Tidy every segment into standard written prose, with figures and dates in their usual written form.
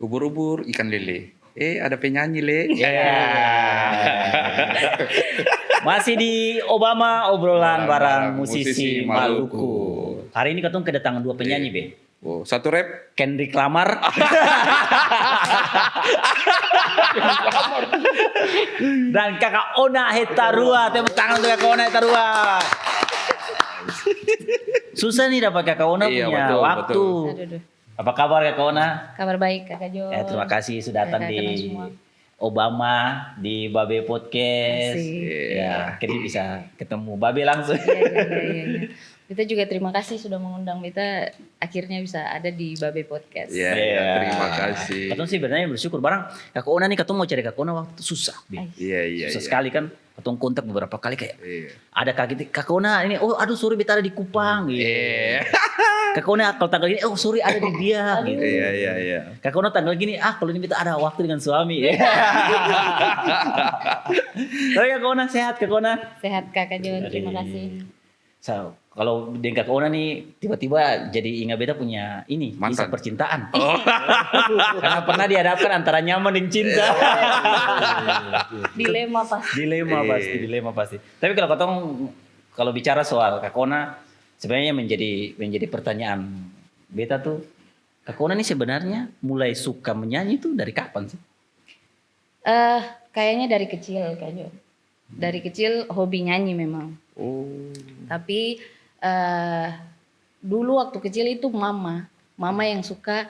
Ubur-ubur, ikan lele. Ada penyanyi, Le. Masih di Obama obrolan bareng musisi musisi Maluku. Maluku. Hari ini katong kedatangan dua penyanyi, Be. Oh, satu rap. Kendrick Lamar. Dan Kakak Ona Hetarua. Tepuk tangan untuk Kakak Ona Hetarua. Susah nih dapat Kakak Ona Iya, punya betul, waktu. betul. Aduh. Apa kabar Kakak Ona? Kabar baik Kakak Jo. Terima kasih sudah datang Kakak kenal di semua. Obama di Babe Podcast. Asik. Ya, akhirnya bisa ketemu Babe langsung. Iya. Kita juga terima kasih sudah mengundang kita, akhirnya bisa ada di Babe Podcast. Iya, Iya. terima kasih. Katong sih sebenarnya bersyukur barang Kakak Ona nih katong mau cari Kakak Ona waktu itu susah. Bi. Ay. Iya. Susah sekali kan. Katong kontak beberapa kali kayak Iya. ada kaget Kakak Ona ini aduh sorry beta ada di Kupang gitu. Iya. Kakak Ona kalau tanggal gini sorry ada di dia gitu. Iya. Kakak Ona tanggal gini kalau ini beta ada waktu dengan suami. Tapi Kakak Ona sehat Kakak Ona. Sehat Kakak Jo, terima kasih. So, kalau dengan Kakak Ona nih tiba-tiba jadi ingat beta punya ini Mantan. kisah percintaan. Karena pernah dihadapkan antara nyaman dan cinta. Dilema pas. Dilema pasti. Tapi kalau bicara soal Kakak Ona sebenarnya menjadi pertanyaan beta tuh, Kakak Ona nih sebenarnya mulai suka menyanyi tuh dari kapan sih? Kayaknya dari kecil Kak Jo. Dari kecil hobi nyanyi memang. Oh. Tapi dulu waktu kecil itu mama yang suka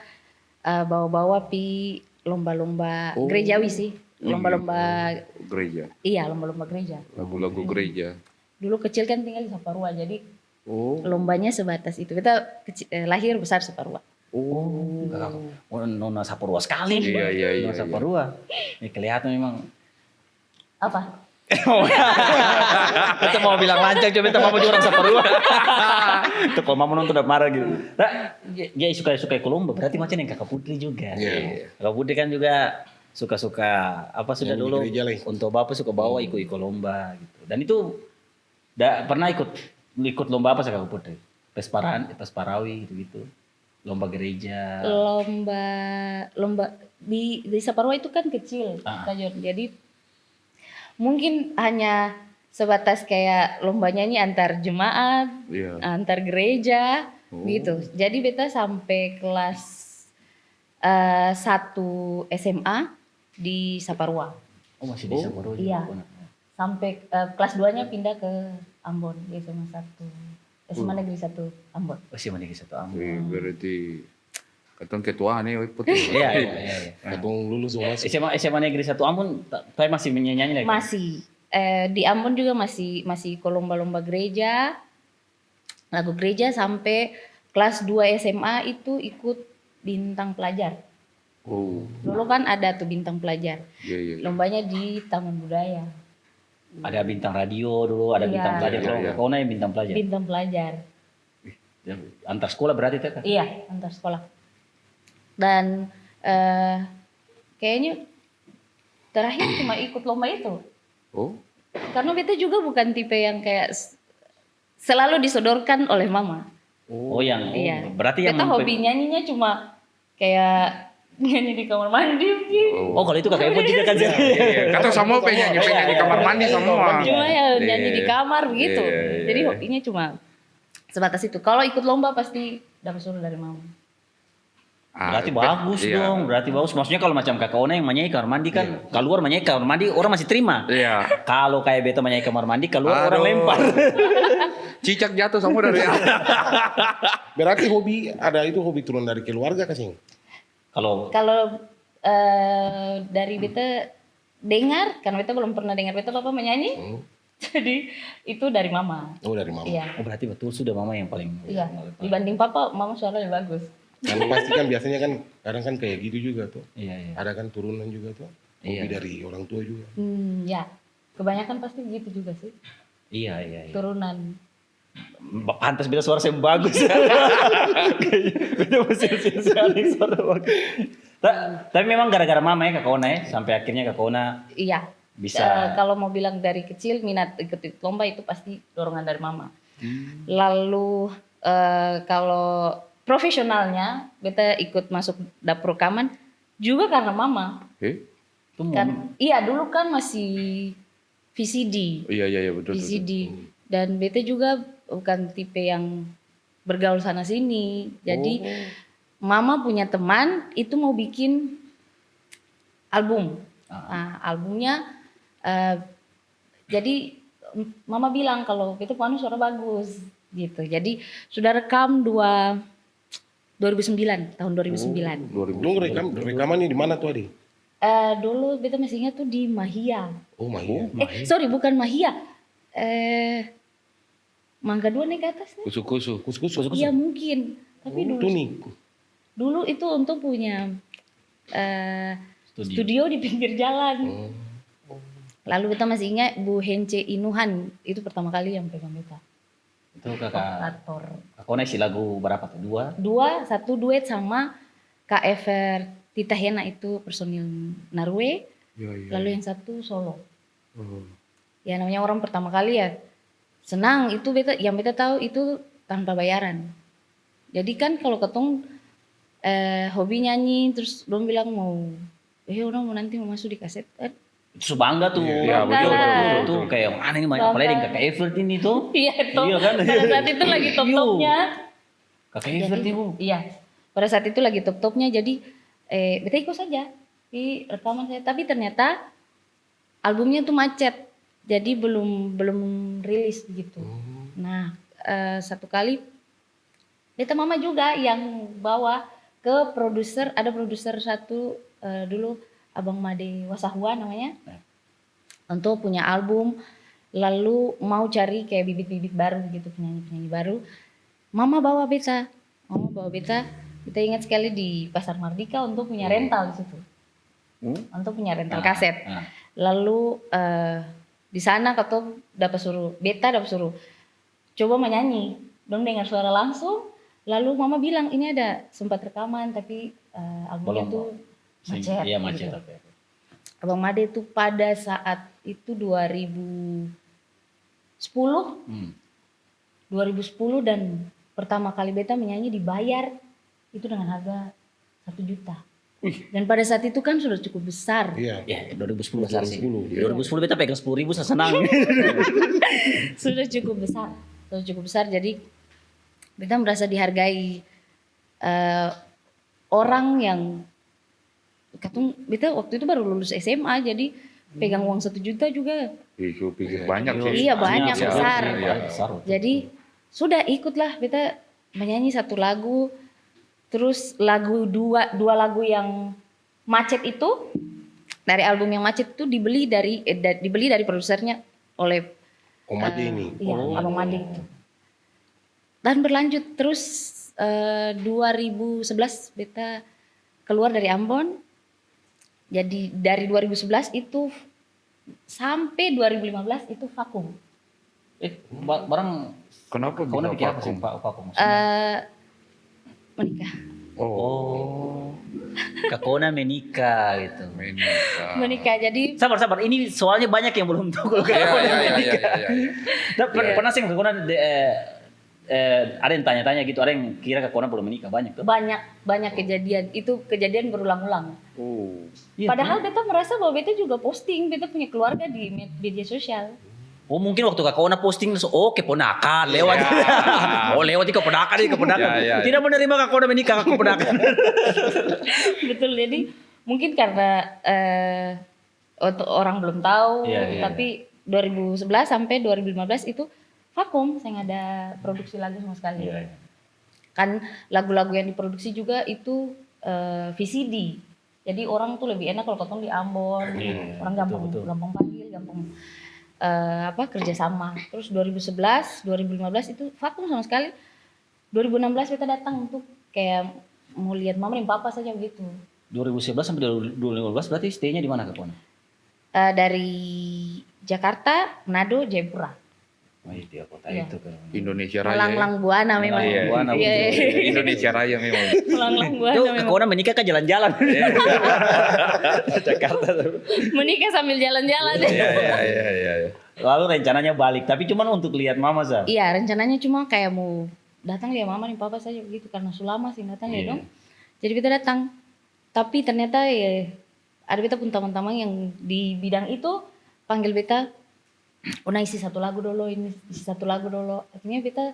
bawa-bawa pi lomba-lomba gerejawi sih. Lomba-lomba Gereja. Iya, lomba-lomba gereja. Lagu-lagu gereja. Dulu kecil kan tinggal di Saparua, jadi Oh. lombanya sebatas itu. Kita lahir besar Saparua. Oh. Nona Saparua sekali. Iya. Nona Saparua. Ini kelihatan memang. Apa? Itu mau bilang lancang coba kita mau orang Saparua. Itu kalau mama nonton udah marah gitu. Nah, dia suka ikut lomba berarti macam yang Kakak Putri juga. Iya. Kakak Putri kan juga suka apa sudah Nyanyi dulu di gereja lah. untuk bapak suka bawa ikut lomba gitu. Dan itu pernah ikut lomba apa sih Kakak Putri? Pesparawi gitu. Lomba gereja. Lomba di Saparua itu kan kecil, Kak Jon. Jadi mungkin hanya sebatas kayak lomba nyanyi antar jemaat, Iya. antar gereja gitu. Jadi beta sampai kelas 1 SMA di Saparua. Oh masih di Saparua juga. Iya. Sampai kelas 2-nya pindah ke Ambon di SMA 1. SMA Negeri 1 Ambon. Oh sih mana satu am. Berarti katong ketua nih Putri. Iya. Katong lulus semua masuk. SMA Negeri 1 Ambon tapi masih menyanyi lagi. Masih di Ambon juga masih ke lomba-lomba gereja, lagu gereja sampai kelas 2 SMA itu ikut bintang pelajar. Oh. Dulu kan ada tuh bintang pelajar. Iya. Lombanya di Taman Budaya. Ada bintang radio dulu, ada Iya. bintang pelajar. Iya, iya. Kau yang bintang pelajar. Bintang pelajar. Antar sekolah berarti itu kan? Iya, antar sekolah. Dan kayaknya terakhir cuma ikut lomba itu. Oh. Karena beta juga bukan tipe yang kayak selalu disodorkan oleh mama. Yang Iya. berarti yang Beta hobi nyanyinya cuma kayak nyanyi di kamar mandi. Oh kalau itu kakak ibu juga kan sih. Iya. Kata semua penyanyi di kamar mandi semua. Cuma ya nyanyi di kamar begitu. Iya. Jadi hobinya cuma sebatas itu. Kalau ikut lomba pasti dapat suruh dari mama. Berarti bagus Iya. dong, berarti bagus. Maksudnya kalau macam kakak Ona yang menyanyi kamar mandi kan, keluar menyanyi kamar mandi orang masih terima. Iya. Kalau kayak beta menyanyi kamar mandi keluar orang Aduh. lempar. Cicak jatuh semua dari Berarti hobi turun dari keluarga kasih. Kalau Kalau dari beta dengar, karena beta belum pernah dengar beta papa menyanyi. Jadi itu dari mama. Oh dari mama. Iya. berarti betul sudah mama yang paling. Iya. Dibanding papa, mama suaranya bagus. Karena pasti kan biasanya kan kadang kan kayak gitu juga tuh. Iya. Ada kan turunan juga tuh. Hobi Iya. dari orang tua juga. Ya. Kebanyakan pasti gitu juga sih. Iya. Turunan. Pantas beta suara saya bagus. Beta mesti sekali suara bagus. Tapi memang gara-gara mama ya kakak Ona ya, sampai akhirnya kakak Ona Iya. bisa. Kalau mau bilang dari kecil minat ikut lomba itu pasti dorongan dari mama. Lalu kalau profesionalnya beta ikut masuk dapur rekaman Juga karena mama. Itu Kan iya dulu kan masih VCD. Iya betul. VCD. Dan beta juga bukan tipe yang bergaul sana sini. Jadi mama punya teman itu mau bikin album. Nah, albumnya jadi mama bilang kalau beta Anu suara bagus gitu. Jadi sudah rekam 2009, tahun 2009. Lu rekaman ini di mana tuh Adi? Dulu beta masih ingat tuh di Mahia. Oh Mahia. Sorry bukan Mahia. Mangga Dua naik ke atas nih. Kusu-kusu. Iya mungkin. Tapi dulu itu untuk punya studio di pinggir jalan. Lalu beta masih ingat Bu Hence Inuhan itu pertama kali yang pegang beta. Itu kakak. Operator. Kakona isi lagu berapa tuh? Satu duet sama Kak Ever Tita Hena itu personil Narwe. Lalu yang satu solo. Ya namanya orang pertama kali ya. Senang itu yang beta tahu itu tanpa bayaran. Jadi kan kalau ketong hobi nyanyi terus belum bilang mau orang mau nanti mau masuk di kaset. Itu bangga tuh. Iya, betul. Tuh kayak mana ini banyak apalagi dengan Kakak Evert ini tuh. Iya toh. Iya kan? Pada saat itu lagi top-topnya. Kakak Evert nih Bu. Iya. Pada saat itu lagi top-topnya jadi beta ikut saja di rekaman saya. Tapi ternyata albumnya tuh macet. Jadi belum rilis gitu. Nah, satu kali beta mama juga yang bawa ke produser, ada produser satu dulu Abang Made Wasahua namanya. Untuk punya album, lalu mau cari kayak bibit-bibit baru gitu, penyanyi-penyanyi baru. Mama bawa beta. Kita ingat sekali di Pasar Mardika untuk punya rental di situ. Untuk punya rental kaset. Lalu di sana beta dapat suruh coba menyanyi, dong dengar suara langsung. Lalu mama bilang ini ada sempat rekaman tapi albumnya tuh macet. Iya macet. Gitu. Abang Made itu pada saat itu 2010 dan pertama kali beta menyanyi dibayar itu dengan harga 1 juta. Dan pada saat itu kan sudah cukup besar. Iya. Ya 2010 besar sih. 2010 beta pegang 10.000 saya senang. Sudah cukup besar. Jadi beta merasa dihargai orang yang beta waktu itu baru lulus SMA jadi pegang uang 1 juta juga. Pikir banyak sih. Iya banyak besar. Iya. Jadi sudah ikutlah beta menyanyi satu lagu. Terus dua lagu yang macet itu dari album yang macet itu dibeli dari produsernya oleh Om Made ini. Iya, Abang Made itu. Dan berlanjut terus 2011 beta keluar dari Ambon. Jadi dari 2011 itu sampai 2015 itu vakum. Barang Kenapa Kakona bisa pikir apa sih vakum? vakum? Menikah. Kakona menikah gitu. Menikah. Jadi Sabar. Ini soalnya banyak yang belum tahu kalau Kakona menikah. Iya. Pernah sih Kakona ada yang tanya-tanya gitu, ada yang kira Kakona belum menikah banyak tuh. banyak kejadian. Itu kejadian berulang-ulang. Iya, Padahal beta merasa bahwa beta juga posting, beta punya keluarga di media sosial. Oh mungkin waktu Kakona posting, keponakan lewat. Lewat di keponakan. Ya. Tidak menerima Kakona menikah keponakan. Betul, jadi mungkin karena untuk orang belum tahu, Iya. tapi 2011 sampai 2015 itu vakum, saya nggak ada produksi lagu sama sekali. Iya. Kan lagu-lagu yang diproduksi juga itu VCD. Jadi orang tuh lebih enak kalau ketemu di Ambon, orang gampang panggil, gampang kerja sama. Terus 2011, 2015 itu vakum sama sekali. 2016 kita datang untuk kayak mau lihat mama dan papa saja begitu. 2011 sampai 2015 berarti stay-nya di mana Kakona? Dari Jakarta, Manado, Jayapura. Oh iya kota Iya. itu kan. Indonesia Raya. Lang-lang Buana memang. Iya. Iya. Indonesia Raya memang. Lang-lang Buana Itu memang. Kakona menikah kan jalan-jalan. Jakarta. Menikah sambil jalan-jalan. Iya. Lalu rencananya balik, tapi cuman untuk lihat mama Sa. Iya, rencananya cuma kayak mau datang lihat mama dan papa saja begitu karena sulama sih datang ya dong. Jadi kita datang. Tapi ternyata ya ada beta pun teman-teman yang di bidang itu panggil beta, Una isi satu lagu dulu, ini isi satu lagu dulu. Akhirnya beta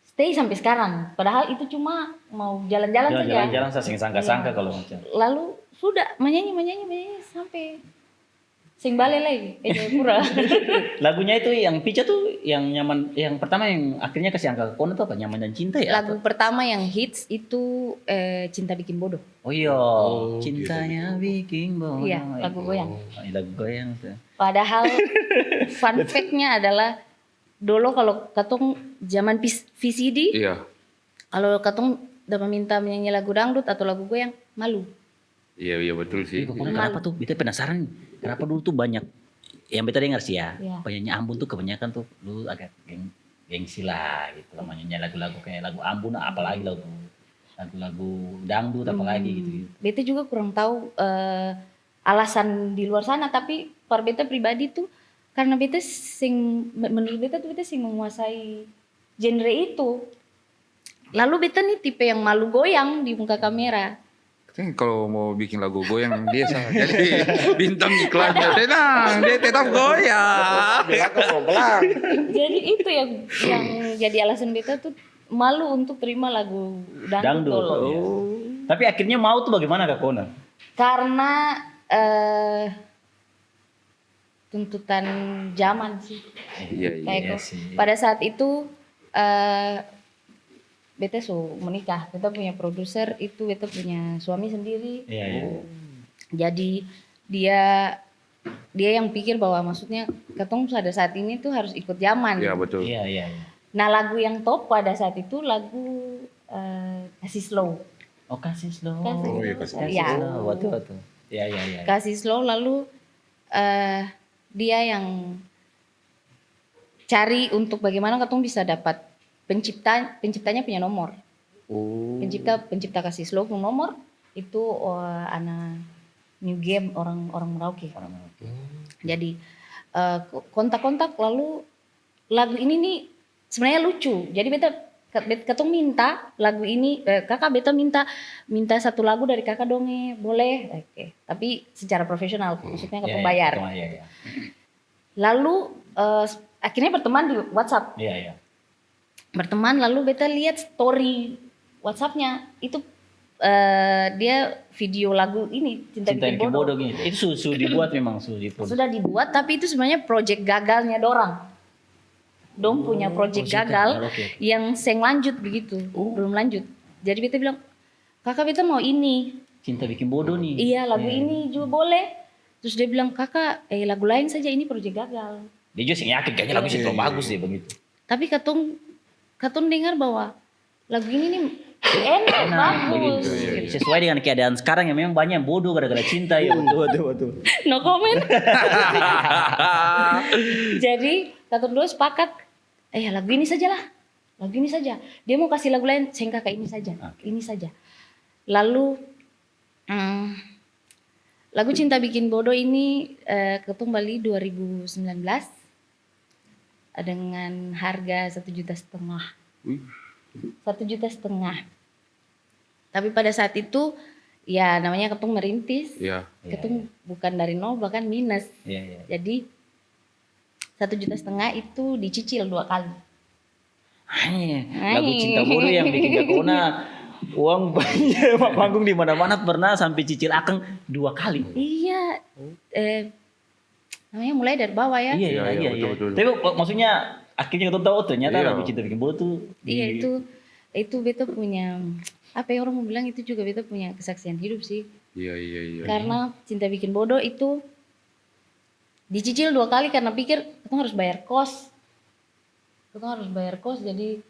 stay sampai sekarang. Padahal itu cuma mau jalan-jalan saja. Jalan-jalan saya sangka-sangka Iya. kalau macam. Lalu sudah menyanyi sampai sing bale lagi. Pura. Lagunya itu yang Pica tuh yang nyaman, yang pertama yang akhirnya kasih angka Kona tuh apa? Nyaman dan Cinta ya? Lagu pertama yang hits itu Cinta Bikin Bodoh. Oh iya, Oh, cintanya bikin bodoh. Iya, lagu goyang. Oh, lagu goyang tuh. Padahal fun fact-nya adalah dulu kalau katong zaman VCD, Iya. kalau katong udah meminta menyanyi lagu dangdut atau lagu goyang, malu. Iya betul sih. Kona kenapa tuh? Beta penasaran. Kenapa dulu tuh banyak yang beta dengar sih ya. Iya. Penyanyi Ambon tuh kebanyakan tuh dulu agak gengsi lah gitu. Namanya lagu-lagu kayak lagu Ambon apalagi lagu dangdut apalagi gitu. Beta juga kurang tahu alasan di luar sana, tapi per beta pribadi tuh karena beta menurut beta tuh beta sing menguasai genre itu. Lalu beta nih tipe yang malu goyang di muka kamera. Kan kalau mau bikin lagu goyang biasa. Jadi bintang iklannya tenang, dia tetap goyang. Jadi itu yang jadi alasan beta tuh malu untuk terima lagu dangdut Dangdut. dulu. Iya. Tapi akhirnya mau tuh bagaimana Kak Kona? Karena tuntutan zaman sih. Iya. Kayak Iya kok, sih. pada saat itu beta menikah, beta punya produser itu, beta punya suami sendiri. Iya, iya. Jadi dia yang pikir bahwa maksudnya ketong pada saat ini tuh harus ikut zaman. Iya betul. Iya, iya, iya. Nah lagu yang top pada saat itu lagu Kasih Slow. Oh, kasih slow. Kasih Oh, iya, Slow. Kasih Iya. Slow. Betul. Iya, iya, iya. Kasih Slow, lalu dia yang cari untuk bagaimana ketong bisa dapat penciptanya punya nomor. Oh. Pencipta Kasih Slow punya nomor itu anak New Game orang Merauke. Jadi kontak-kontak, lalu lagu ini nih sebenarnya lucu. Jadi beta ketong minta lagu ini, kakak beta minta satu lagu dari kakak donge, boleh? Oke. Tapi secara profesional, maksudnya ketong bayar. Iya, iya. Lalu akhirnya berteman di WhatsApp. Iya, iya. Berteman, lalu beta lihat story WhatsAppnya itu dia video lagu ini Cinta Cinta Bikin bikin Bodoh. bodoh gitu. Itu sudah dibuat memang sudah dibuat. Sudah dibuat, tapi itu sebenarnya project gagalnya dorang. Dong punya project gagal oke. yang seng lanjut begitu, belum lanjut. Jadi beta bilang, kakak beta mau ini, Cinta bikin bodoh nih. iya lagu ini juga boleh. Terus dia bilang, kakak lagu lain saja, ini project gagal. Dia juga sih yakin kayaknya lagu sih bagus deh begitu. Tapi katong dengar bahwa lagu ini nih enak, bagus. Begitu. Sesuai dengan keadaan sekarang yang memang banyak yang bodoh gara-gara cinta ya. Betul. No comment. Jadi katong dua sepakat, lagu ini saja lah. Lagu ini saja. Dia mau kasih lagu lain, saya kakak ini saja. Ini saja. Lalu lagu Cinta Bikin Bodoh ini ketong beli 2019 dengan harga 1,5 juta. 1,5 juta. Tapi pada saat itu ya namanya ketong merintis. Iya. Ketong bukan dari nol bahkan minus. Iya, iya. Jadi 1,5 juta itu dicicil 2 kali. Lagu cinta bodoh yang bikin Kak Kona uang banyak, panggung di mana-mana pernah sampai cicil akang 2 kali. Iya. Namanya mulai dari bawah ya. Iya. Betul. Tapi maksudnya akhirnya kita tahu ternyata Iya. lagu cinta bikin bodoh tuh. Iya itu beta punya apa ya, orang mau bilang itu juga beta punya kesaksian hidup sih. Iya. Karena Cinta Bikin Bodoh itu dicicil 2 kali karena pikir kita harus bayar kos. Jadi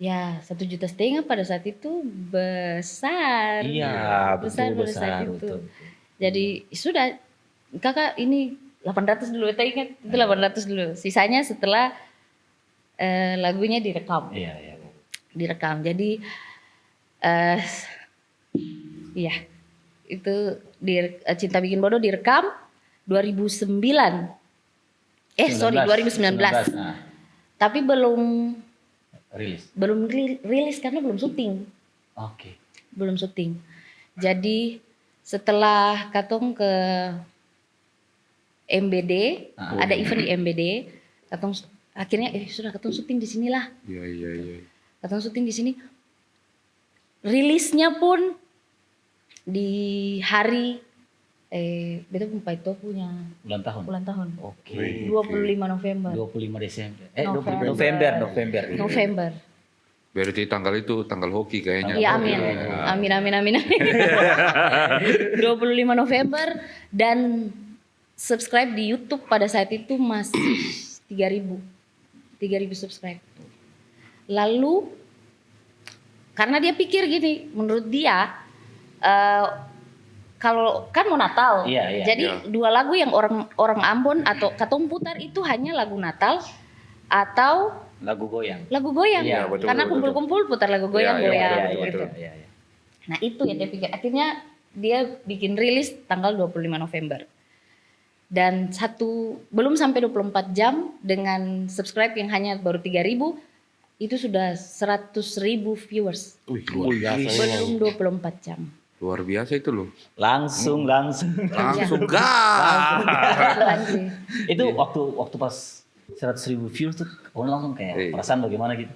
ya 1,5 juta pada saat itu besar. Iya, besar betul, pada saat itu. betul. Jadi sudah kakak ini 800 dulu, kita ingat itu 800 dulu. Sisanya setelah lagunya direkam. Iya. Direkam. Jadi iya itu Cinta Bikin Bodoh direkam 2009. 2019. Nah, Tapi belum rilis. rilis karena belum syuting. Oke. Belum syuting. Jadi Setelah katong ke MBD, ada event di MBD, katong akhirnya sudah katong syuting di sinilah. Iya. Katong syuting di sini. Rilisnya pun di hari beta pun Paito punya Ulang tahun. ulang tahun. Oke. 25 November. 25 Desember. November. November. Berarti tanggal itu tanggal hoki kayaknya. Iya, amin. 25 November dan subscribe di YouTube pada saat itu masih 3.000 subscribe. Lalu karena dia pikir gini, menurut dia kalau kan mau Natal, Iya. jadi dua lagu yang orang Ambon atau katong putar itu hanya lagu Natal atau Lagu goyang. Iya, betul, karena betul. kumpul-kumpul putar lagu goyang Iya, gitu. betul. Iya. Nah itu yang dia pikir. Akhirnya dia bikin rilis tanggal 25 November. Dan belum sampai 24 jam dengan subscribe yang hanya baru 3.000, itu sudah 100.000 viewers. Wih, luar biasa memang. Belum 24 jam. Luar biasa itu loh. Langsung. Langsung Iya. gas. Langsung. Itu waktu pas 100.000 views tuh, orang langsung kayak perasaan bagaimana gitu.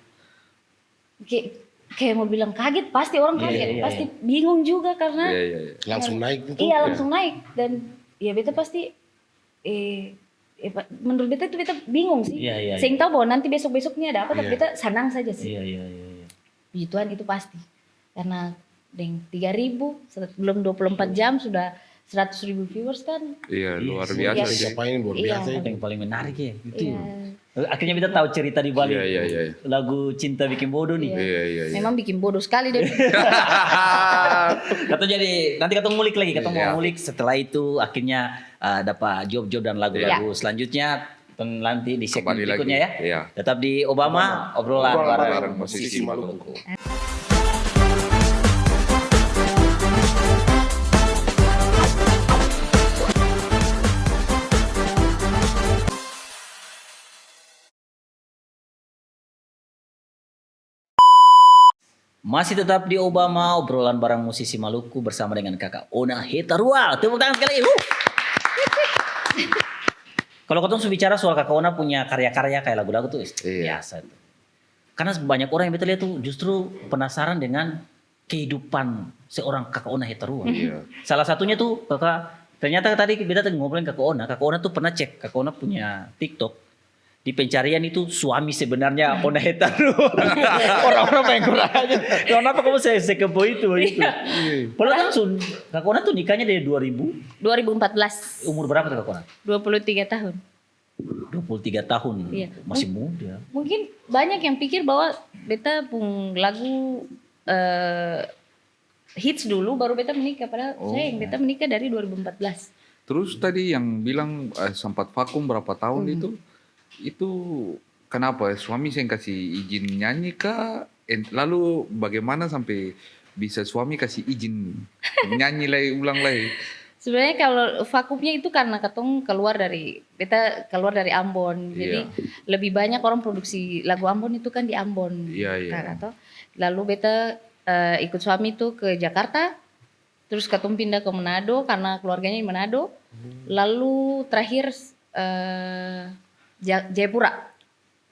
Kayak mau bilang kaget, pasti orang kaget, Iya. pasti bingung juga karena Iya. Langsung naik gitu. iya langsung naik dan ya beta pasti menurut beta itu beta bingung sih. Iya. Sing tahu bahwa nanti besok-besoknya ada apa, tapi beta senang saja sih. Iya. Puji Tuhan itu pasti. Karena 3.000 belum 24 jam sudah 100.000 viewers kan. Iya, luar Iya. biasa Iya. sih. Siapa ini luar Iya. biasa Ada itu. yang paling menarik ya gitu. Iya. Akhirnya kita tahu cerita di balik Iya. lagu Cinta Bikin Bodoh nih. Iya. Memang bikin bodoh sekali deh. Kata jadi nanti kita ngulik lagi, kita Iya. mau ngulik setelah itu akhirnya dapat job-job dan lagu-lagu selanjutnya nanti di segmen Kembali berikutnya lagi. ya. Iya. Tetap di Obama obrolan bareng Musisi musisi Maluku. Maluku. Masih tetap di Obama, obrolan bareng musisi Maluku bersama dengan kakak Ona Hetarual. Tepuk tangan sekali. Kalau ketemu bicara soal kakak Ona punya karya-karya kayak lagu-lagu tuh biasa tuh. Karena banyak orang yang kita lihat tuh justru penasaran dengan kehidupan seorang kakak Ona Hetarual. Iya. Salah satunya tuh kakak, ternyata tadi kita ngobrolin kakak Ona tuh pernah cek kakak Ona punya TikTok. Di pencarian itu suami sebenarnya Ona Hetarual. Orang-orang pengen kurang aja. Kenapa kamu sekepo itu gitu? Padahal langsung Kak Ona tuh nikahnya dari 2014. 2014. Umur berapa tuh Kak Ona? 23 tahun. 23 tahun. Iya. Masih muda. Mungkin banyak yang pikir bahwa beta pun lagu hits dulu baru beta menikah, padahal saya yang beta menikah dari 2014. Terus tadi yang bilang sempat vakum berapa tahun itu kenapa suami saya kasih izin nyanyi kah? Lalu bagaimana sampai bisa suami kasih izin nyanyi lagi ulang lagi? Sebenarnya kalau vakumnya itu karena beta keluar dari Ambon, jadi lebih banyak orang produksi lagu Ambon itu kan di Ambon. Iya. Atau lalu beta ikut suami itu ke Jakarta, terus katong pindah ke Manado karena keluarganya di Manado, lalu terakhir Jayapura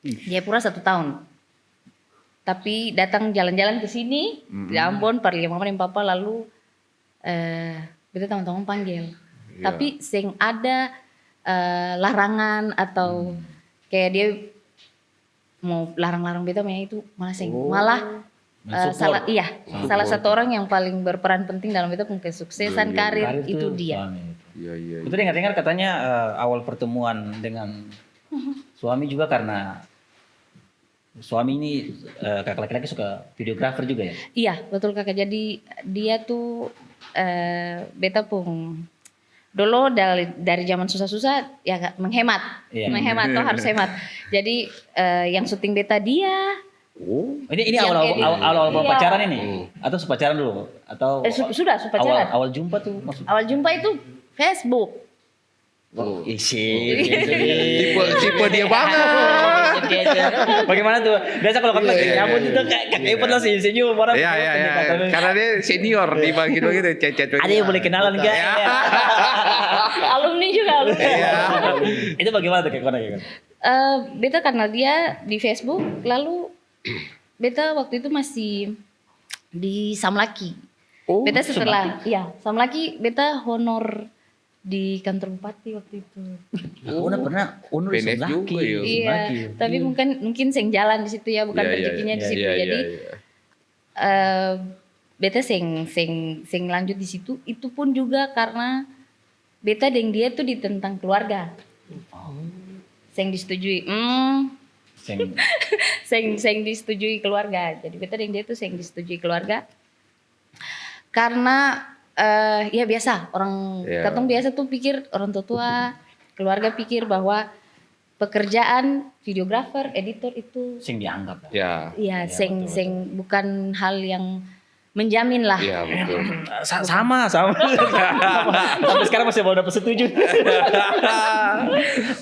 1 tahun. Tapi datang jalan-jalan ke sini di Ambon, pergi mama dan papa, lalu beta teman-teman panggil. Tapi sing ada larangan atau kayak dia mau larang-larang beta itu malah salah satu orang yang paling berperan penting dalam beta pun kesuksesan karir itu dia. Iya. Betul, dengar-dengar katanya awal pertemuan dengan suami juga karena suami ini kakak laki-laki suka videografer juga ya? Iya, betul kakak. Jadi dia tuh beta pun dulu dari zaman susah-susah ya menghemat. Iya. Menghemat tuh harus hemat. Jadi yang syuting beta dia. Ini Yang awal iya. pacaran ini? Atau sepacaran dulu? Atau Sudah pacaran. awal jumpa tuh maksud? Awal jumpa itu Facebook. Oh, isi. Tipe dia banget. Bagaimana tuh? Biasa kalau kata nyambut itu kayak Ipot lah senyum orang. Iya. Karena dia senior di begitu cecet. Ada yang boleh kenalan enggak? Alumni juga alumni. Iya. Itu bagaimana tuh kayak mana? Beta kenal dia di Facebook, lalu beta waktu itu masih di Samlaki. Oh, Beta setelah, iya Samlaki beta honor di kantor bupati waktu itu. Aku pernah honor di PNS Samlaki. juga ya. Iya, tapi mungkin seng jalan di situ ya, bukan rezekinya di situ. Jadi beta seng lanjut di situ. Itu pun juga karena beta dan dia tuh ditentang keluarga. Seng disetujui. Seng disetujui keluarga. Jadi beta dan dia tuh seng disetujui keluarga. Karena ya biasa orang katong biasa tuh pikir orang tua keluarga pikir bahwa pekerjaan videografer, editor itu Sing dianggap. iya seng bukan hal yang menjamin lah. Iya betul. Sama. Sampai sekarang masih mau dapat setuju.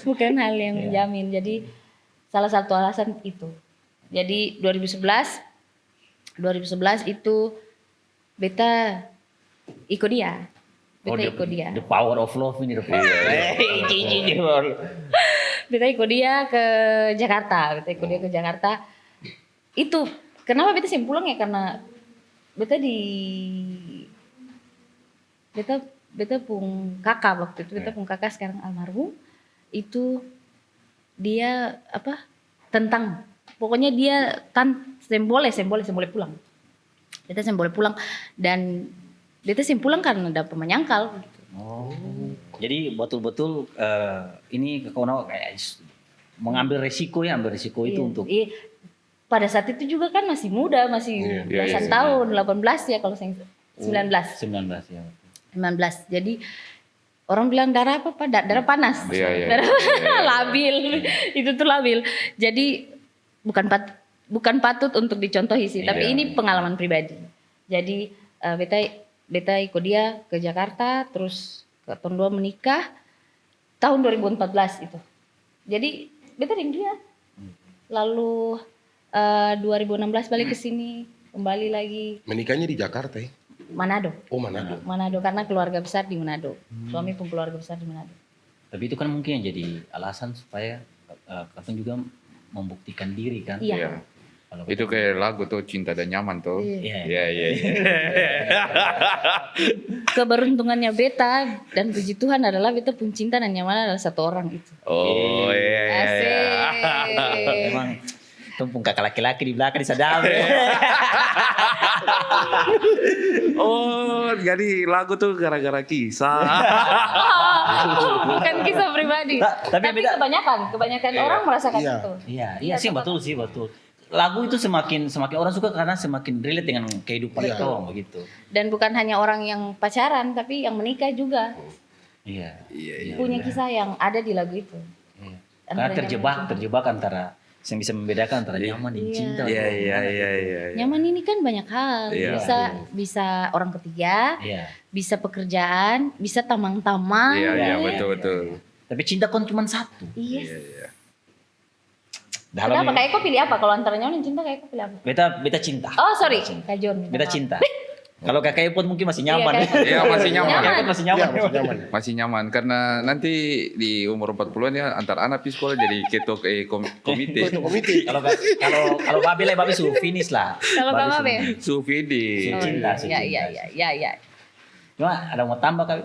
Bukan hal yang menjamin. Jadi salah satu alasan itu. Jadi 2011 itu beta ikut dia. Ikut dia. The power of love ini. Beta ikut dia ke Jakarta. Itu kenapa beta sih pulang ya, karena beta pun kakak waktu itu. Beta pun kakak sekarang almarhum. Itu dia tentang pokoknya dia boleh pulang. Beta boleh pulang dan beta pulang karena ada pemenyangkal gitu. Oh. Jadi betul-betul ini Kakona kayak ambil resiko itu untuk Pada saat itu juga kan masih muda, masih belasan tahun, 18 ya kalau saya 19 ya. 19. Jadi orang bilang darah apa? Darah panas. Darah labil. Itu tuh labil. Jadi bukan patut untuk dicontohi sih, tapi ini pengalaman pribadi. Jadi beta ikut dia ke Jakarta, terus tahun 2 menikah tahun 2014 itu. Jadi beta dengan dia. Lalu 2016 balik ke sini, kembali lagi. Menikahnya di Jakarta ya? Manado. Oh Manado. Manado karena keluarga besar di Manado. Suami pun keluarga besar di Manado. Tapi itu kan mungkin yang jadi alasan supaya Kakak juga membuktikan diri kan. Iya. Kalau Itu kayak lagu tuh Cinta dan Nyaman tuh. Iya. Keberuntungannya beta dan puji Tuhan adalah beta pun cinta dan nyaman adalah satu orang itu. Oh iya. Asik. Memang tumpung kakak laki-laki di belakang disadap. Oh, jadi lagu tuh gara-gara kisah. Bukan kisah pribadi. Tapi beda. kebanyakan orang merasakan Iya. itu. Iya sih betul. Lagu itu semakin orang suka karena semakin relate dengan kehidupan itu begitu. Dan bukan hanya orang yang pacaran, tapi yang menikah juga Iya. punya kisah yang ada di lagu itu. Iya. Karena terjebak antara yang bisa membedakan antara nyaman dan cinta. Iya. Nyaman ini kan banyak hal. Iya. Bisa orang ketiga, Iya. bisa pekerjaan, bisa tamang-tamang. Iya, betul. Tapi cinta kan cuma satu. Iya. Dalam Kenapa? Kayak kau pilih apa? Kalau antara nyaman dan cinta kayak kau pilih apa? beta cinta. Oh sorry, Kak John. Beta cinta. Kalau kakak pun mungkin masih nyaman. Iya, masih nyaman. Kakak masih nyaman. Iya, masih nyaman. Masih nyaman karena nanti di umur 40-an ya antar anak di sekolah jadi ketua komite. Kalau babe su finish lah. Kalau Kak Babe? Sufidi. Cinta. Iya. Cuma ada mau tambah kali.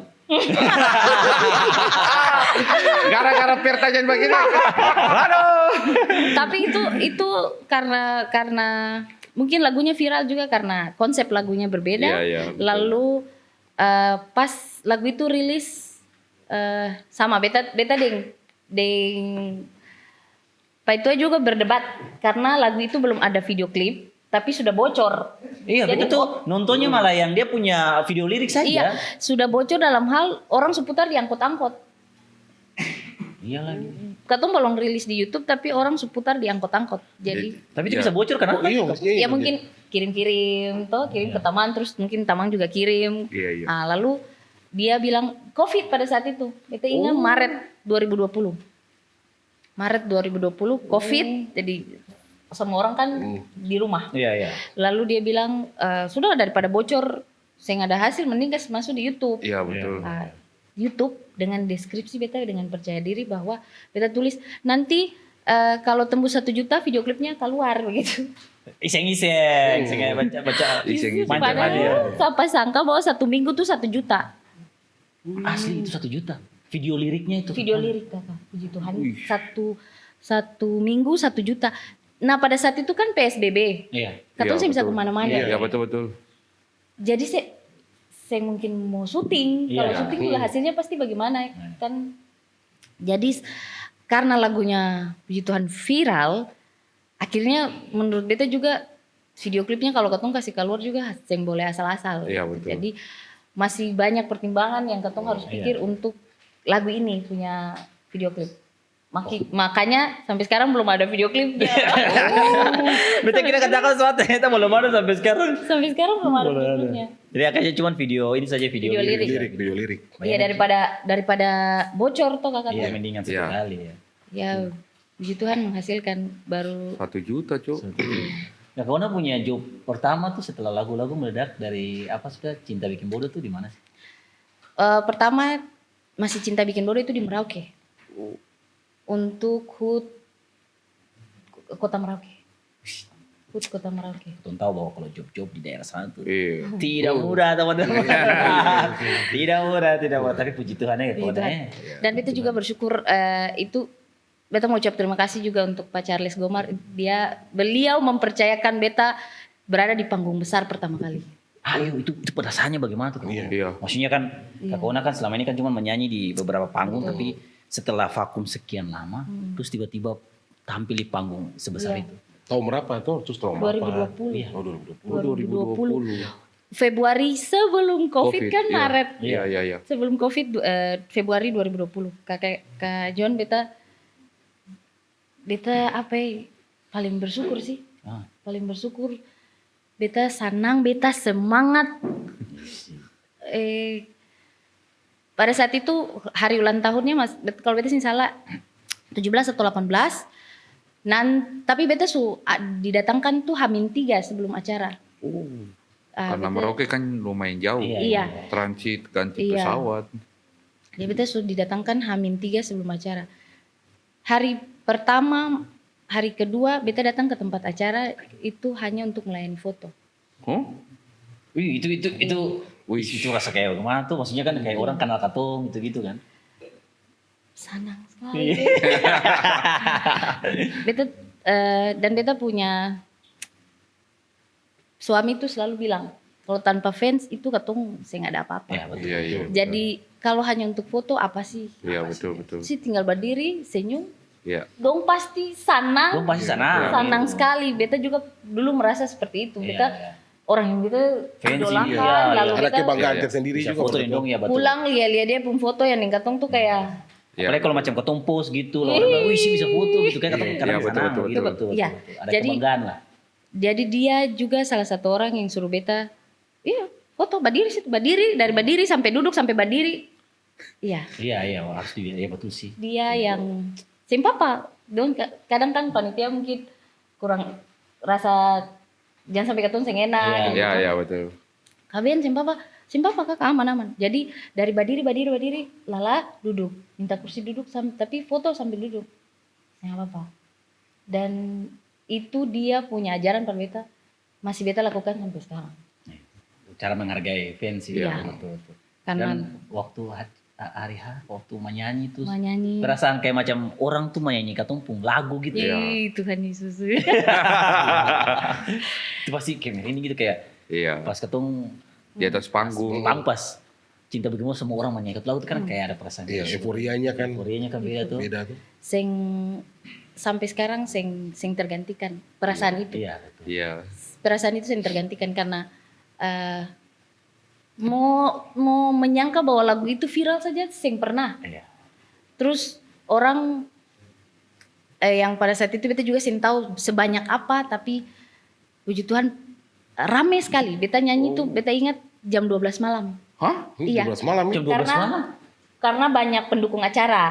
Gara-gara pertanyaan begini. Aduh. Tapi itu karena mungkin lagunya viral juga karena konsep lagunya berbeda. Iya, betul. Lalu pas lagu itu rilis sama beta deng Pak itu juga berdebat karena lagu itu belum ada video klip tapi sudah bocor. Iya Jadi, betul tuh. Nontonnya malah yang dia punya video lirik saja. Iya, sudah bocor dalam hal orang seputar di angkot-angkot. Iya lagi. Katong belum rilis di YouTube tapi orang seputar di angkot-angkot. Jadi Tapi itu bisa bocor kenapa? Iya, maksudnya ya mungkin kirim-kirim ke taman terus mungkin taman juga kirim. Iya. Nah, lalu dia bilang COVID pada saat itu. Beta ingat Maret 2020. Maret 2020 COVID, jadi semua orang kan di rumah. Iya. Lalu dia bilang, sudah daripada bocor, saya nggak ada hasil, mending masuk di YouTube. Iya betul. YouTube dengan deskripsi beta dengan percaya diri bahwa beta tulis nanti kalau tembus 1 juta video klipnya keluar begitu. Iseng-iseng, saya baca Iseng-iseng. Padahal sampai sangka bahwa 1 minggu tuh 1 juta. Asli itu 1 juta. Video liriknya itu. Video lirik kakak, puji Tuhan. Satu minggu 1 juta. Nah pada saat itu kan PSBB. Iya. Katong saya bisa betul. kemana-mana. Iya betul. Jadi saya mungkin mau syuting. Iya. Kalau syuting juga hasilnya pasti bagaimana kan. Jadi karena lagunya puji Tuhan viral, akhirnya menurut beta juga video klipnya kalau katong kasih keluar juga yang boleh asal-asal. Iya, betul. Jadi masih banyak pertimbangan yang katong harus pikir untuk lagu ini punya video klip. Makanya sampai sekarang belum ada video klipnya. Beta kira katakan sesuatu ternyata belum ada sampai sekarang. Sampai sekarang belum ada video klipnya. Jadi akhirnya cuma video ini saja video Video lirik. Video lirik. Iya daripada bocor tuh kakak. Iya mendingan sekali ya. Ya puji Tuhan menghasilkan baru 1 juta cok. Nah, kau punya job pertama tuh setelah lagu-lagu meledak dari apa sudah Cinta Bikin Bodoh tuh di mana sih? pertama masih Cinta Bikin Bodoh itu di Merauke. Untuk HUT Kota Merauke. HUT Kota Merauke. Kau tahu bahwa kalau job-job di daerah sana tuh Iya. tidak mudah teman-teman. Tidak mudah. Tapi puji Tuhan ya Puji Tuhan. Dan beta juga bersyukur itu beta mau ucap terima kasih juga untuk Pak Charles Gomar. Beliau mempercayakan beta berada di panggung besar pertama kali. Ayo itu perasaannya bagaimana tuh? Iya. Maksudnya kan Kak Ona kan selama ini kan cuma menyanyi di beberapa panggung tapi setelah vakum sekian lama terus tiba-tiba tampil di panggung sebesar itu. Tahun berapa tuh? Terus tahun berapa? 2020. Oh 2020. 2020. Februari sebelum COVID kan iya. Maret. Iya. Sebelum COVID Februari 2020. Kak John beta apa ya, paling bersyukur sih. Paling bersyukur. Beta senang, beta semangat. Pada saat itu hari ulang tahunnya kalau beta sih salah 17 atau 18. Tapi beta didatangkan tuh H-3 sebelum acara. Karena Merauke kan lumayan jauh. Iya. Transit ganti Iya. pesawat. Jadi beta didatangkan H-3 sebelum acara. Hari pertama, hari kedua beta datang ke tempat acara itu hanya untuk melayani foto. Oh? Wih, itu rasa kayak gimana tuh? Maksudnya kan kayak orang kenal katong gitu kan. Senang sekali. Beta dan beta punya suami tuh selalu bilang, kalau tanpa fans itu katong saya nggak ada apa-apa. Ya, betul. Iya. Jadi kalau hanya untuk foto apa sih? Iya betul. Sih tinggal berdiri, senyum, Iya. dong pasti senang. Dong pasti senang. Senang sekali. Beta juga dulu merasa seperti itu. Beta orang yang beta Fancy, idolakan, iya. lalu Ada beta kebanggaan Iya. tersendiri Bisa juga. foto dong ya betul. pulang lihat dia pun foto yang katong tuh kayak Iya. Apalagi kalau macam ketong post gitu loh, orang wih sih bisa foto gitu kan katong kadang Iya, senang betul. gitu betul. Iya. Ada Jadi- kebanggaan lah. jadi dia juga salah satu orang yang suruh beta, iya foto berdiri situ, dari berdiri sampai duduk sampai berdiri. Iya, Iya harus ya betul sih. dia yang simpapa. Dong kadang kan panitia mungkin kurang rasa jangan sampai ketun sengena. Iya betul. Kalian simpapa kakak aman. Jadi dari berdiri, lala duduk, minta kursi duduk, tapi foto sambil duduk, nggak apa-apa. Dan itu dia punya ajaran pada beta, masih beta lakukan sampai sekarang. Cara menghargai fans sih. Iya. Betul. Karena Dan waktu hari H, waktu menyanyi tuh menyanyi, perasaan kayak macam orang tuh menyanyi katong pun lagu gitu. Ih, Tuhan Yesus. Itu pasti kayak merinding gitu kayak Iya. pas ketong Di atas panggung. pas Cinta Bikin Bodoh semua orang menyanyi lagu itu kan kayak ada perasaan. Iya, euforianya kan Euforianya kan beda tuh. beda tuh. Sing sampai sekarang sing tergantikan perasaan itu. Iya betul. Iya. Perasaan itu sing tergantikan karena mau menyangka bahwa lagu itu viral saja sing pernah. Iya. Terus orang yang pada saat itu beta juga sing tahu sebanyak apa, tapi puji Tuhan rame sekali. Beta nyanyi tuh beta ingat jam 12 malam. Hah? Iya. 12 malam ya? Jam 12 Karena malam. karena banyak pendukung acara.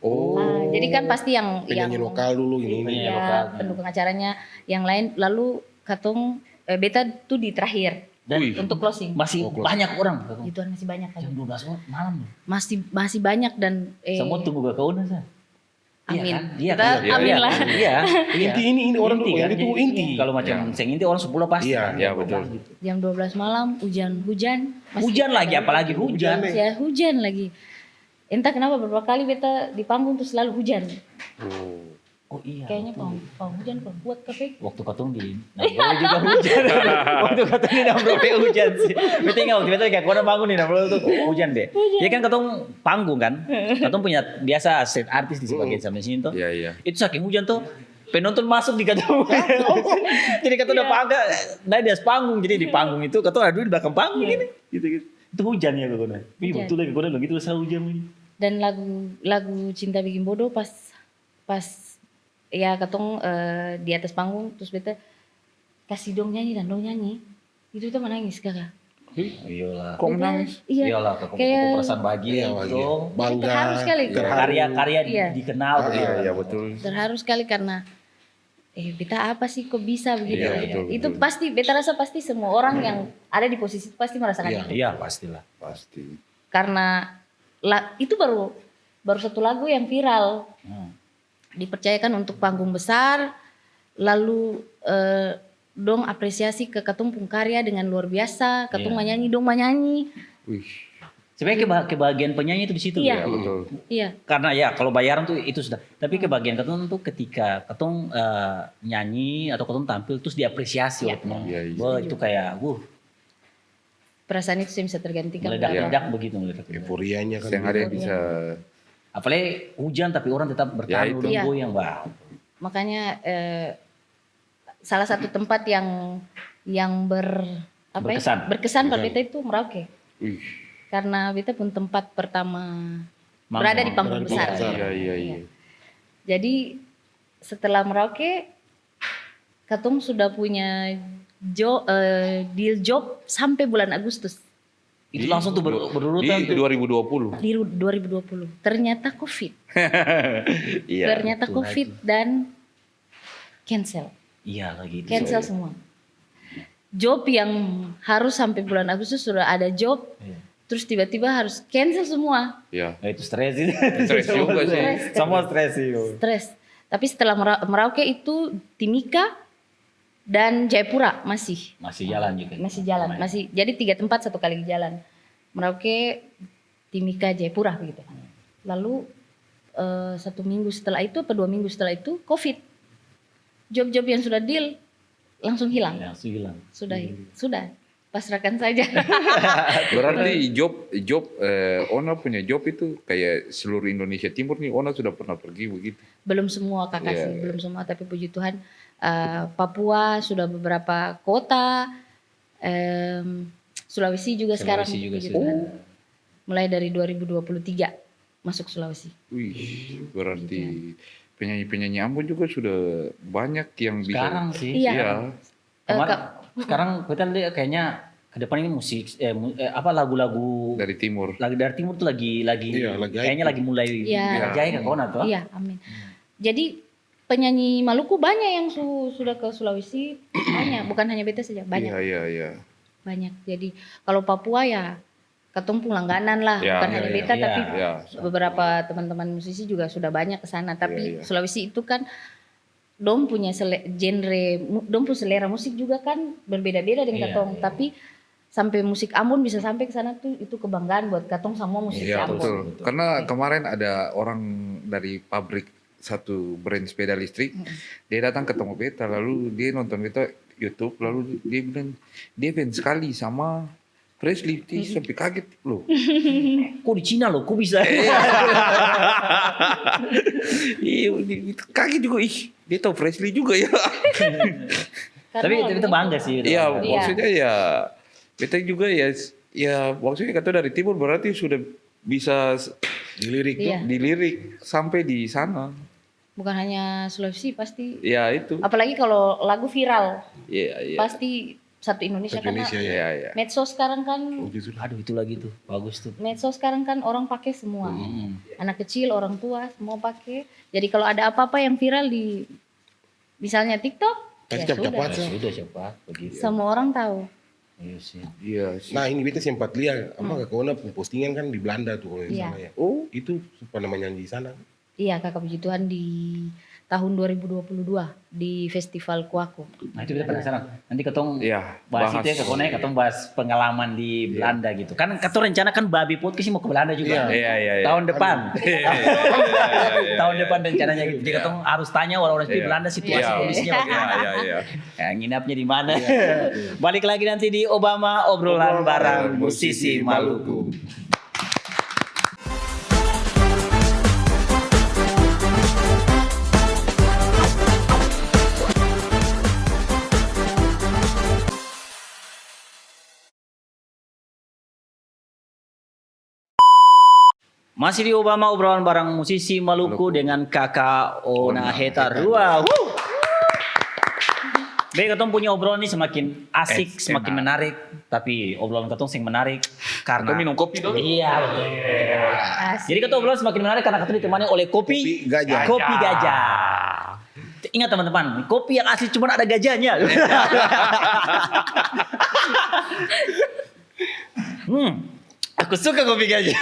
Oh. Jadi kan pasti yang Penyanyi lokal dulu ini. Penyanyi iya, lokal. pendukung acaranya yang lain, lalu katong beta tuh di terakhir Dan Wih. untuk closing. masih banyak orang. Gituan masih banyak Jam lagi. 12 malam. Masih banyak dan Semua tunggu ke Kauna sah. amin. Iya Kita kan? amin lah. Iya. Inti ini orang Inti tuh, yang kan? itu inti. Kalau macam seng inti orang 10 pasti. Iya, iya, betul. Gitu. Jam 12 malam hujan. Hujan lagi, apalagi hujan. Ya, hujan lagi. Entah kenapa beberapa kali beta di panggung tuh selalu hujan. Oh iya. Kayaknya panggung hujan kok buat kafe. Waktu katong di Nambrolo juga hujan. Waktu katong di Nambrolo hujan sih. Beta ingat waktu beta kayak kona bangun di Nambrolo tuh hujan deh. Ya kan katong panggung kan. Katong punya biasa set artis di sebagian sampai sini tuh. Iya, iya. Itu saking hujan tuh penonton masuk di katong. Jadi katong udah panggung, nah di atas panggung. Jadi di panggung itu katong ada di belakang panggung gini. Gitu. Itu hujan ya kona. Ih Hujan. betul lagi kona begitu saya hujan ini. Dan lagu Cinta Bikin Bodoh pas ya katong di atas panggung terus beta kasih dong nyanyi dan dong nyanyi. Itu tuh menangis kakak. Iyalah. Kok menangis? Iya. Iyalah aku Kayak- perasaan bahagia Iya, itu. bangga. Terharu sekali. Karya-karya Iya. dikenal begitu. Iya, iya betul. Terharu sekali karena beta apa sih kok bisa begitu. Iya, betul, Itu betul. pasti beta rasa pasti semua orang yang ada di posisi itu pasti merasakan Iya. itu. Iya pastilah. Pasti. Karena itu baru satu lagu yang viral. Dipercayakan untuk panggung besar, lalu dong apresiasi ke katong pung karya dengan luar biasa, katong Iya. menyanyi. Wih. Sebenarnya kebahagiaan penyanyi itu di situ Iya. ya. Betul. Iya, Karena ya kalau bayaran tuh itu sudah. Tapi kebahagiaan katong tuh ketika katong nyanyi atau katong tampil terus diapresiasi Iya. oleh penonton. Iya, iya. Wah itu kayak perasaan itu bisa tergantikan. meledak-ledak begitu meledak. Euforianya kan. Yang ada yang bisa Apalagi hujan tapi orang tetap bertahan itu. dan Iya. goyang wah. Makanya salah satu tempat yang berkesan pada beta itu Merauke. wih. Karena beta pun tempat pertama Manggung. berada di panggung besar. Iya, iya, iya. Jadi setelah Merauke, katong sudah punya deal job sampai bulan Agustus Itu langsung tuh berurutan Di tuh. 2020. di 2020. Ternyata COVID. Iya. Ternyata betul. COVID dan cancel. Iya lagi itu. Cancel semua. Job yang harus sampai bulan Agustus sudah ada job, Iya. terus tiba-tiba harus cancel semua. Iya. Nah, itu stres itu. Stres juga sih. Semua stres sih. Stres. Tapi setelah Merauke itu Timika dan Jayapura masih Jalan juga. masih jalan, Lumayan. masih jadi 3 tempat satu kali jalan. Merauke, Timika, Jayapura begitu. Lalu 1 minggu setelah itu atau 2 minggu setelah itu COVID. Job-job yang sudah deal langsung hilang. Langsung hilang. Sudah pasrahkan saja. Berarti job Ona punya job itu kayak seluruh Indonesia Timur nih Ona sudah pernah pergi begitu. Belum semua kakak Iya, sih, belum semua, tapi puji Tuhan Papua sudah beberapa kota, Sulawesi juga sekarang Sulawesi juga puji sudah. Tuhan. Mulai dari 2023 masuk Sulawesi. Wih, berarti penyanyi-penyanyi Ambon juga sudah banyak yang bisa. Sekarang sih. Iya. Iya. Kemarin, sekarang kita lihat kayaknya ke depan ini musik lagu-lagu Dari timur. lagi dari timur tuh lagi Iya, lagi kayaknya hype. lagi mulai Iya. jaya kan kona tuh. Iya, amin. Jadi penyanyi Maluku banyak yang sudah ke Sulawesi, banyak, bukan hanya beta saja, banyak. Iya, iya, iya. Banyak. Jadi kalau Papua ya ketemu langganan lah, Ya, bukan iya, hanya iya, beta iya. tapi Ya. beberapa teman-teman musisi juga sudah banyak ke sana. Tapi Iya, iya. Sulawesi itu kan dong punya dong punya selera musik juga kan berbeda-beda dengan Iya, katong. iya. Tapi sampai musik Ambon bisa sampai ke sana tuh itu kebanggaan buat katong semua musisi Iya, Ambon. betul. Karena kemarin ada orang dari pabrik satu brand sepeda listrik, dia datang ketemu beta, lalu dia nonton beta YouTube, lalu dia bilang dia fans sekali sama Presley, dia sampai kaget loh. Kok di Cina loh, kok bisa? Iya, kaget juga, ih dia tahu Presley juga ya. Tapi kita bangga sih. kita Iya, bangga. maksudnya ya beta juga ya maksudnya kata dari timur berarti sudah bisa Dilirik tuh. Iya. dilirik sampai di sana. Bukan hanya Sulawesi pasti. Ya itu. Apalagi kalau lagu viral, Iya, iya. pasti satu Indonesia Satu karena Indonesia ya. Iya, iya. medsos sekarang kan Oke sudah. Aduh itu lagi tuh, bagus tuh. medsos sekarang kan orang pakai semua. Hmm. Anak kecil, orang tua semua pakai. Jadi kalau ada apa-apa yang viral di misalnya TikTok, Pasti ya cepat-cepat. sudah. Ya sudah siapa begitu. Semua orang tahu. Iya sih. Iya sih. Nah ini beta sempat lihat Kakak Ona postingan kan di Belanda tuh kalau Iya. salah ya. Oh, Itu pernah menyanyi di sana. Iya, Kakak Puji Tuhan di tahun 2022 di Festival Kuako. Nah itu kita penasaran. Nanti ketong iya. bahas itu ya ketong ketong bahas pengalaman di Belanda gitu. Kan ketong rencana kan Babi Podcast mau ke Belanda juga. Iya, iya, iya. Tahun depan. Tahun depan rencananya gitu. Jadi ketong harus tanya orang-orang di Iya. Belanda situasi Iya. kondisinya Iya, bagaimana. iya, iya. Ya, nginapnya di mana? Balik lagi nanti di Obama obrolan bareng musisi Maluku. Masih di Obama obrolan bareng musisi Maluku dengan Kakak Ona Hetarua. Baik, ketong punya obrolan ini semakin asik, semakin menarik. Tapi obrolan ketong sing menarik karena Kita minum kopi dulu. Iya, betul. Asik. Jadi ketong obrolan semakin menarik karena ketong ditemani oleh kopi Kopi gajah. Kopi gajah. Ingat teman-teman, kopi yang asli cuma ada gajahnya. Aku suka kopi gajah.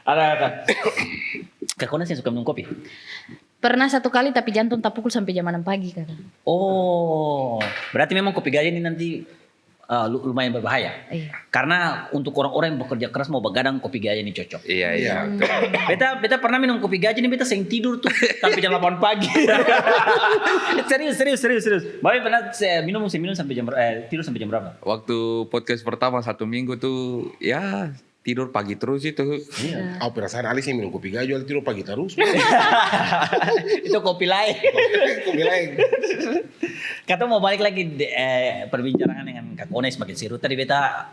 Ada. Kak Kona sih suka minum kopi. Pernah satu kali tapi jantung tak pukul sampai jam 6 pagi, Kakak. Oh, berarti memang kopi gajah ini nanti lumayan berbahaya. Iya. Karena untuk orang-orang yang bekerja keras mau begadang, kopi gajah ini cocok. Iya, iya. Beta pernah minum kopi gajah ini beta sering tidur tuh sampai jam 8 pagi. serius. Bapak pernah minum sampai jam tidur sampai jam berapa? Waktu podcast pertama 1 minggu tuh ya tidur pagi terus itu. Iya. Oh perasaan Ali sih minum kopi gajah tidur pagi terus. Itu kopi lain. Kopi lain. Kata mau balik lagi perbincangan dengan Kak Ona semakin seru. Tadi beta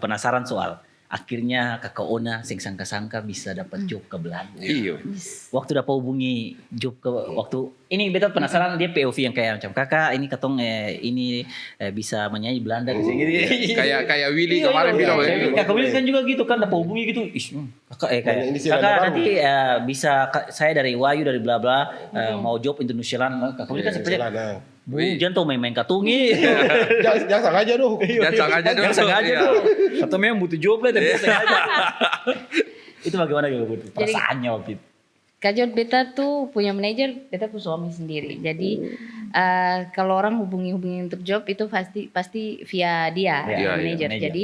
penasaran soal akhirnya Kakak Ona sing sangka-sangka bisa dapat job ke Belanda. Iya. Waktu dapat hubungi job ke waktu ini beta penasaran dia POV yang kayak macam kakak ini ketong ini bisa menyanyi Belanda gitu. Kayak Willy kemarin bilang ya. Kakak Willy kan juga gitu kan dapat hubungi gitu. Kakak kayak Ini sih kakak Belanda nanti bisa saya dari Wayu dari bla bla mau job Indonesia Kakak Willy kan seperti Bu, jangan tuh main-main katungi. Jangan sengaja dong. Jangan sengaja dong. Jangan sengaja Iya. dong. Atau memang butuh job lah tapi sengaja. Itu bagaimana gitu perasaannya waktu itu? Kak Jod, beta tuh punya manajer, beta punya suami sendiri. Jadi kalau orang hubungi untuk job itu pasti via dia, Iya, manajer. manajer. Jadi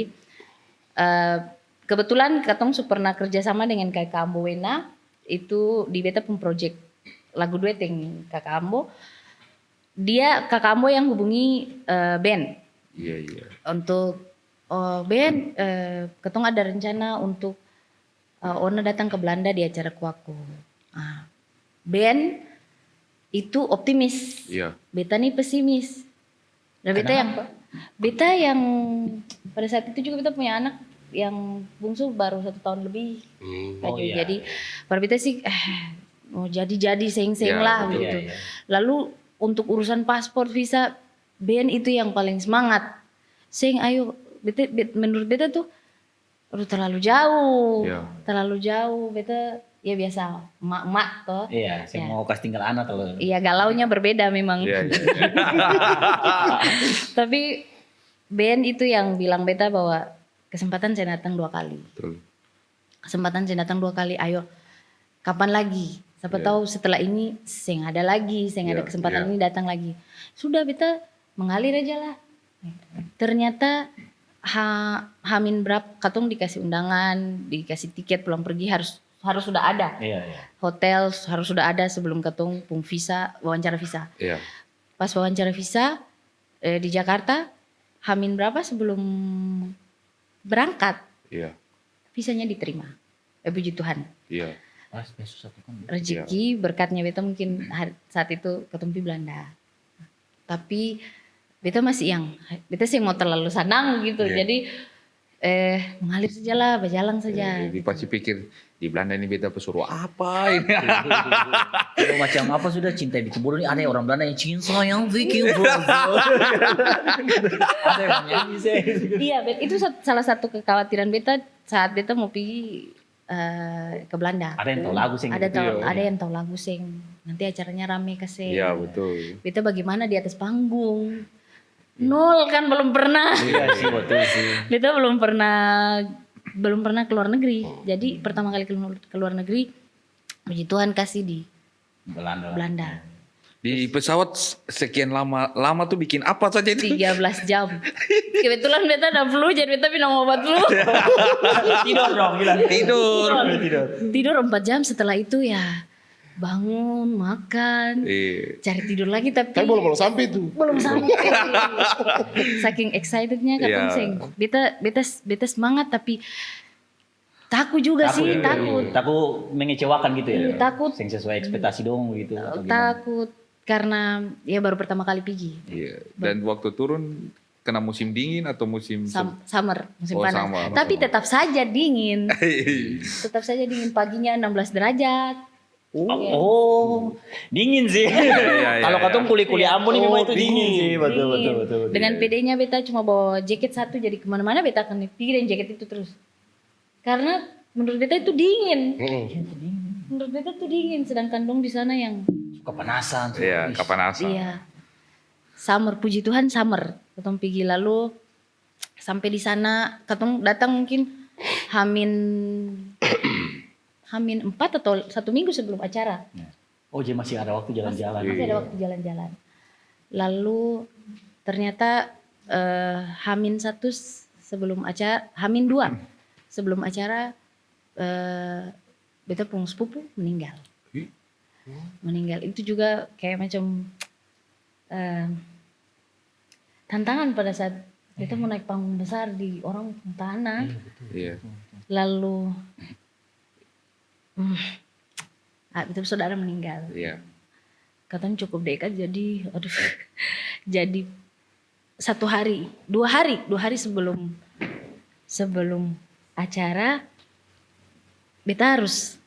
kebetulan katong pernah kerjasama dengan Kakak Ambo Wena, itu di beta pun project lagu duet yang Kakak Ambo. Dia Kakak Ambo yang hubungi band Iya, iya. untuk band, ketong ada rencana untuk Ona datang ke Belanda di acara Kuako. Band itu optimis, Iya. beta nih pesimis. Dan beta yang pada saat itu juga beta punya anak yang bungsu baru 1 tahun lebih. Oh, iya. Jadi pada beta sih mau jadi seng Iya, lah betul. gitu. Iya, iya. Lalu untuk urusan paspor visa, band itu yang paling semangat. Seng ayo, menurut beta tuh aduh terlalu jauh. Iya. Terlalu jauh, beta ya biasa emak-emak toh. Iya, saya Ya. mau casting anak kalau. Iya, galaunya berbeda memang. Iya, iya. Tapi band itu yang bilang beta bahwa kesempatan saya datang 2 kali. Betul. Kesempatan saya datang 2 kali, ayo kapan lagi? Siapa Iya. tahu setelah ini seng ada lagi, seng ada Iya, kesempatan iya. ini datang lagi. Sudah beta mengalir aja lah. Ternyata Hamin berapa katong dikasih undangan, dikasih tiket pulang pergi harus sudah ada. Iya, iya. Hotel harus sudah ada sebelum ketong pung visa, wawancara visa. Iya. Pas wawancara visa di Jakarta, Hamin berapa sebelum berangkat, Iya. visanya diterima. Puji Tuhan. Iya. Pas susah tuh kan. Rezeki berkatnya beta mungkin saat itu ketumpi Belanda. Tapi beta masih beta sih mau terlalu senang gitu. Iya. Jadi mengalir saja lah, berjalan saja. Dia pasti pikir di Belanda ini beta pesuruh apa ini? Kalau macam apa sudah cinta di Cibulu ini ada yang orang Belanda yang cinta yang bikin ada yang nyanyi sih. Iya, itu salah satu kekhawatiran beta saat beta mau pergi ke Belanda. Ada yang tahu lagu sih. Ada yang tahu lagu sing. Nanti acaranya rame kasih. Iya betul. Beta bagaimana di atas panggung? Nol kan belum pernah. Iya sih betul sih. Beta belum pernah keluar negeri. Jadi pertama kali keluar negeri, puji Tuhan kasih di Belanda. Di pesawat sekian lama tuh bikin apa saja itu? 13 jam. Kebetulan beta ada flu, jadi beta minum obat flu. Tidur dong, gila. Tidur. Tidur 4 jam, setelah itu ya bangun, makan, cari tidur lagi tapi belum sampai tuh. belum sampai. Saking excitednya katong sing. Beta semangat tapi takut juga sih, takut. Takut mengecewakan gitu ya. Takut. Yang sesuai ekspektasi dong gitu. Takut karena ya baru pertama kali pergi. Iya. Dan waktu turun kena musim dingin atau musim Summer, musim Oh, panas. summer. Tapi tetap saja dingin. Tetap saja dingin, paginya 16 derajat. Oh, dingin sih. Iya, Kalau katong kuliah Ambon ini memang itu dingin sih, Dingin. betul. Dengan PD-nya beta cuma bawa jaket satu, jadi kemana-mana beta akan pikirin jaket itu terus. Karena menurut beta itu dingin. Menurut beta itu dingin, sedangkan dong di sana yang Kepanasan. Iya, kepanasan. iya summer, puji Tuhan summer. Katong pergi lalu sampai di sana, katong datang mungkin Hamin 4 atau 1 minggu sebelum acara. Oh, jadi masih ada waktu jalan-jalan. Masih ada waktu jalan-jalan. Lalu ternyata Hamin 1 sebelum acara, Hamin 2 sebelum acara beta pung sepupu meninggal. Meninggal itu juga kayak macam tantangan pada saat beta mau naik panggung besar di orang tanah. Iya. Lalu itu saudara meninggal. Iya. Katanya cukup dekat, jadi aduh jadi 1 hari 2 hari sebelum acara beta harus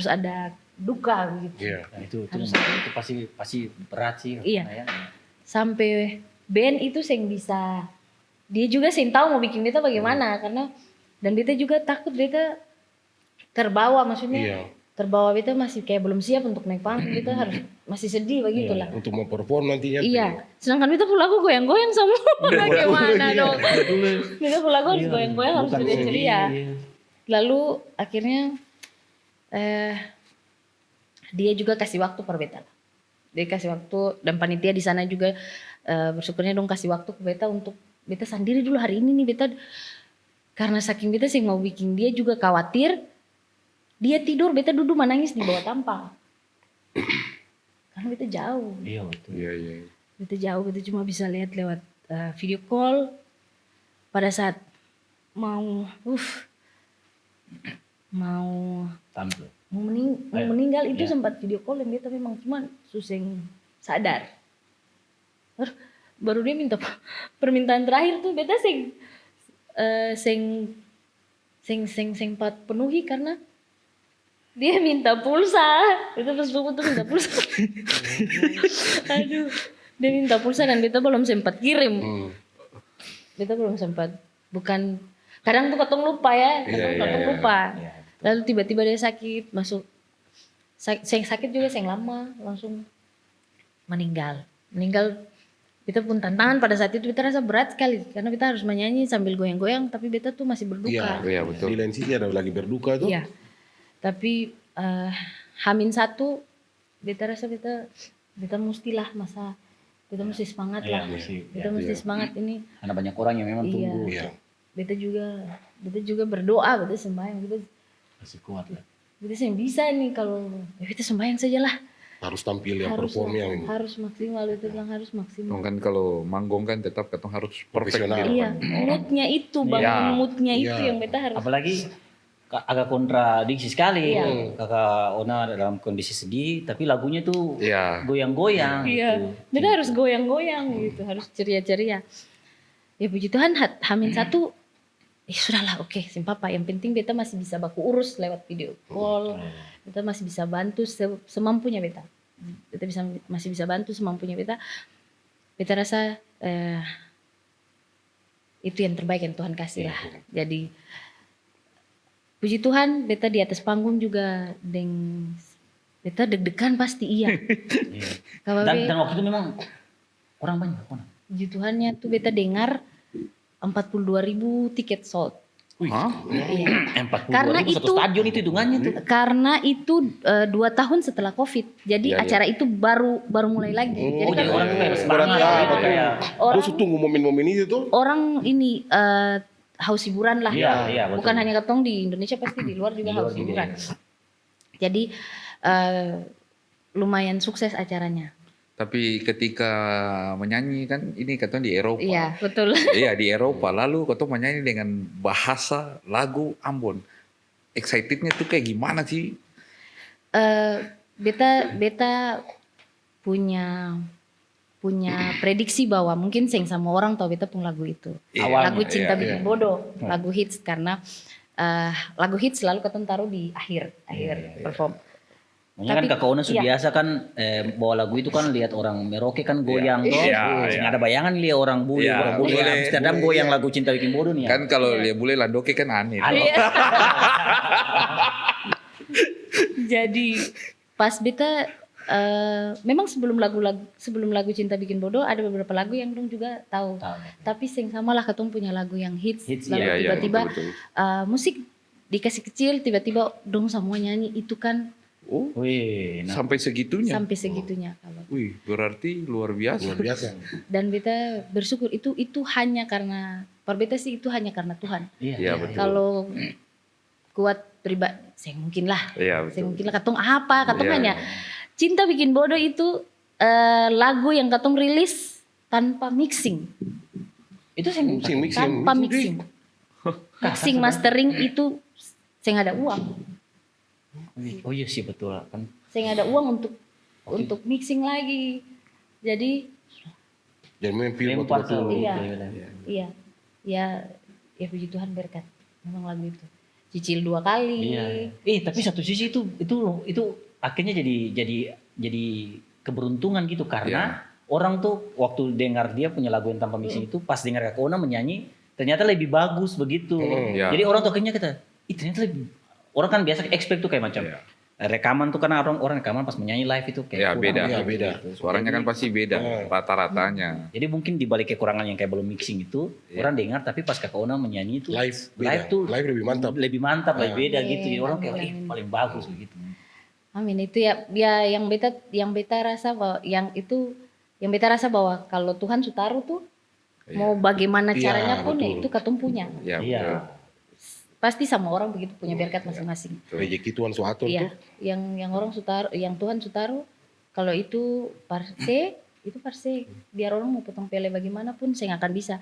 ada duka gitu. Iya. Nah, itu Harus pasti berat sih. Iya. Sampai band itu sing bisa, dia juga sing tahu mau bikin beta bagaimana, karena dan beta juga takut beta terbawa, maksudnya Iya. terbawa, beta masih kayak belum siap untuk naik panggung, beta harus masih sedih begitulah. Untuk mau perform nantinya. Iya, sedangkan beta pun lagu goyang-goyang semua. Bagaimana dong? Beta pun lagu harus goyang-goyang, harus ceria-ceria. Lalu akhirnya dia juga kasih waktu per beta. Dia kasih waktu, dan panitia di sana juga bersyukurnya dong kasih waktu ke beta untuk beta sendiri dulu hari ini nih beta, karena saking beta sih mau bikin dia juga khawatir. Dia tidur, beta duduk menangis di bawah tampal. Karena beta jauh. Iya betul. Iya. Beta jauh, beta cuma bisa lihat lewat video call. Pada saat mau Tampil. meninggal itu Iya. sempat video call, dan beta memang cuma suseng sadar. Baru dia minta permintaan terakhir tuh beta sing penuhi, karena dia minta pulsa. Beta pas buku tuh minta pulsa. Aduh, dia minta pulsa dan beta belum sempat kirim. Beta belum sempat, bukan, kadang tuh katong lupa ya, katong lupa. Iya. Lalu tiba-tiba dia sakit, sakit juga yang lama, langsung meninggal. Beta pun tantangan pada saat itu, beta rasa berat sekali karena beta harus menyanyi sambil goyang-goyang, tapi beta tuh masih berduka. Iya betul. Di lain sisi ada lagi berduka tuh. Iya. Tapi Hamin 1 beta rasa beta mestilah beta mesti semangat Iya, lah. mesti. Beta mesti semangat ini. Karena banyak orang yang memang Iya. tunggu. Iya. Beta juga berdoa, beta sembahyang, Masih kuat lah. beta sih bisa nih kalau beta sembahyang sajalah. Harus tampil yang perform yang Harus maksimal, beta bilang harus maksimal. Kan kalau manggung kan tetap katong harus perfect Profesional. di Iya, depan. moodnya itu, bangun moodnya itu yang beta harus. Apalagi agak kontradiksi sekali. Iya. Kakak Ona dalam kondisi sedih, tapi lagunya tuh Iya. goyang-goyang. Iya, gitu. beta harus goyang-goyang gitu, harus ceria-ceria. Ya puji Tuhan, Hamin 1 ya sudahlah, oke, sing papa. Yang penting beta masih bisa baku urus lewat video call. Beta masih bisa bantu semampunya beta. Beta masih bisa bantu semampunya beta. Beta rasa itu yang terbaik yang Tuhan kasih lah. Jadi puji Tuhan, beta di atas panggung juga beta deg-degan pasti iya. Kalau Dan waktu itu memang orang banyak. puji Tuhannya tuh beta dengar 42.000 tiket sold. Hah? Iya. 42 Karena ribu satu itu- stadion itu hitungannya tuh. Karena itu 2 tahun setelah COVID. Jadi Iya, iya. acara itu baru mulai lagi. Jadi Oh, kan jadi orang tuh kayak Berarti semangat gitu betul. kayak. orang Terus tunggu momen-momen ini tuh. orang ini haus hiburan lah. Iya, betul. Bukan hanya ketong di Indonesia, pasti di luar juga Di luar haus juga, hiburan. iya. Jadi lumayan sukses acaranya. Tapi ketika menyanyi kan ini katanya di Eropa. Iya, betul. Iya di Eropa. Lalu kau menyanyi dengan bahasa lagu Ambon. Excitednya tuh kayak gimana sih? Beta punya prediksi bahwa mungkin seng sama orang tahu beta pun lagu itu. Iya, Lagu Cinta iya, Bikin Bodoh, lagu hits karena lagu hits selalu ketemu taruh di akhir perform. Makanya kan Tapi- Kakak Ona iya. biasa kan bawa lagu itu kan lihat orang Merauke kan goyang toh. Iya, Sehingga iya. ada bayangan lihat orang bule, Iya, orang bule bule, Amsterdam goyang lagu Cinta Bikin Bodoh nih ya. Kan kalau dia boleh Landoke kan aneh. Aneh. Iya. Jadi pas beta memang sebelum lagu Cinta Bikin Bodoh ada beberapa lagu yang dong juga tahu. Tahu. Tapi sing sama lah ketemu punya lagu yang hits, Hits, lalu Iya, iya, tiba-tiba betul-betul. musik dikasih kecil, tiba-tiba dong semua nyanyi itu kan Oh, Wih, nah. sampai segitunya. sampai segitunya kalau. Wih, berarti luar biasa. Luar biasa. Dan beta bersyukur itu hanya karena per beta sih itu hanya karena Tuhan. Iya, betul. Kalau kuat pribadi, saya mungkin lah. Iya, Saya betul. mungkin lah katong apa? Katong Iya. hanya Cinta Bikin Bodoh itu lagu yang katong rilis tanpa mixing, Itu sih Mixing. tanpa mixing. Mixing mastering itu saya nggak ada uang. Oh iya sih betul kan. Saya nggak ada uang untuk mixing lagi. Jadi Dan memang feel Lempar betul-betul. tuh. iya, ya puji Tuhan berkat memang lagu itu. Cicil 2 kali. Iya. Tapi satu sisi itu akhirnya jadi keberuntungan gitu karena orang tuh waktu dengar dia punya lagu yang tanpa mixing itu pas dengar Kak Ona menyanyi ternyata lebih bagus begitu. Iya. Jadi orang tuh akhirnya ternyata lebih orang kan biasa expect tuh kayak macam Iya. rekaman tuh karena orang rekaman pas menyanyi live itu kayak Iya, kurang beda. gitu. Iya, beda. Suaranya kan pasti beda rata-ratanya. Jadi mungkin di balik kekurangan yang kayak belum mixing itu orang dengar tapi pas Kak Ona menyanyi itu Live beda. tuh Live lebih mantap. lebih mantap, lebih beda Amin, gitu. Jadi orang kayak amin. paling bagus begitu. Amin, itu ya yang beta rasa bahwa yang beta rasa bahwa kalau Tuhan sutaruh tuh mau bagaimana Iya, caranya pun ya betul. itu katong punya. Iya, Iya. betul. Pasti sama orang begitu punya berkat masing-masing. Rezeki Tuhan suatu Iya, tuh. yang orang sutaruh, yang Tuhan sutaruh, kalau itu parse, biar orang mau potong pele bagaimanapun saya nggak akan bisa.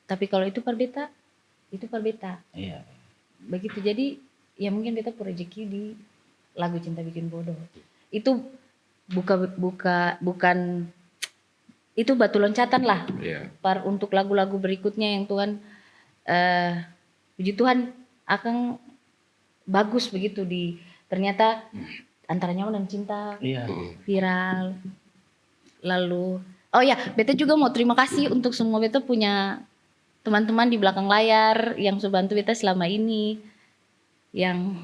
Tapi kalau itu parbeta, Iya. begitu. Jadi ya mungkin beta rezeki di lagu Cinta Bikin Bodoh. Itu bukan itu batu loncatan lah Iya. untuk lagu-lagu berikutnya yang Tuhan puji Tuhan akan bagus begitu ternyata antara Nyawa dan Cinta Iya. viral. Lalu oh ya, beta juga mau terima kasih untuk semua beta punya teman-teman di belakang layar yang sudah bantu beta selama ini, yang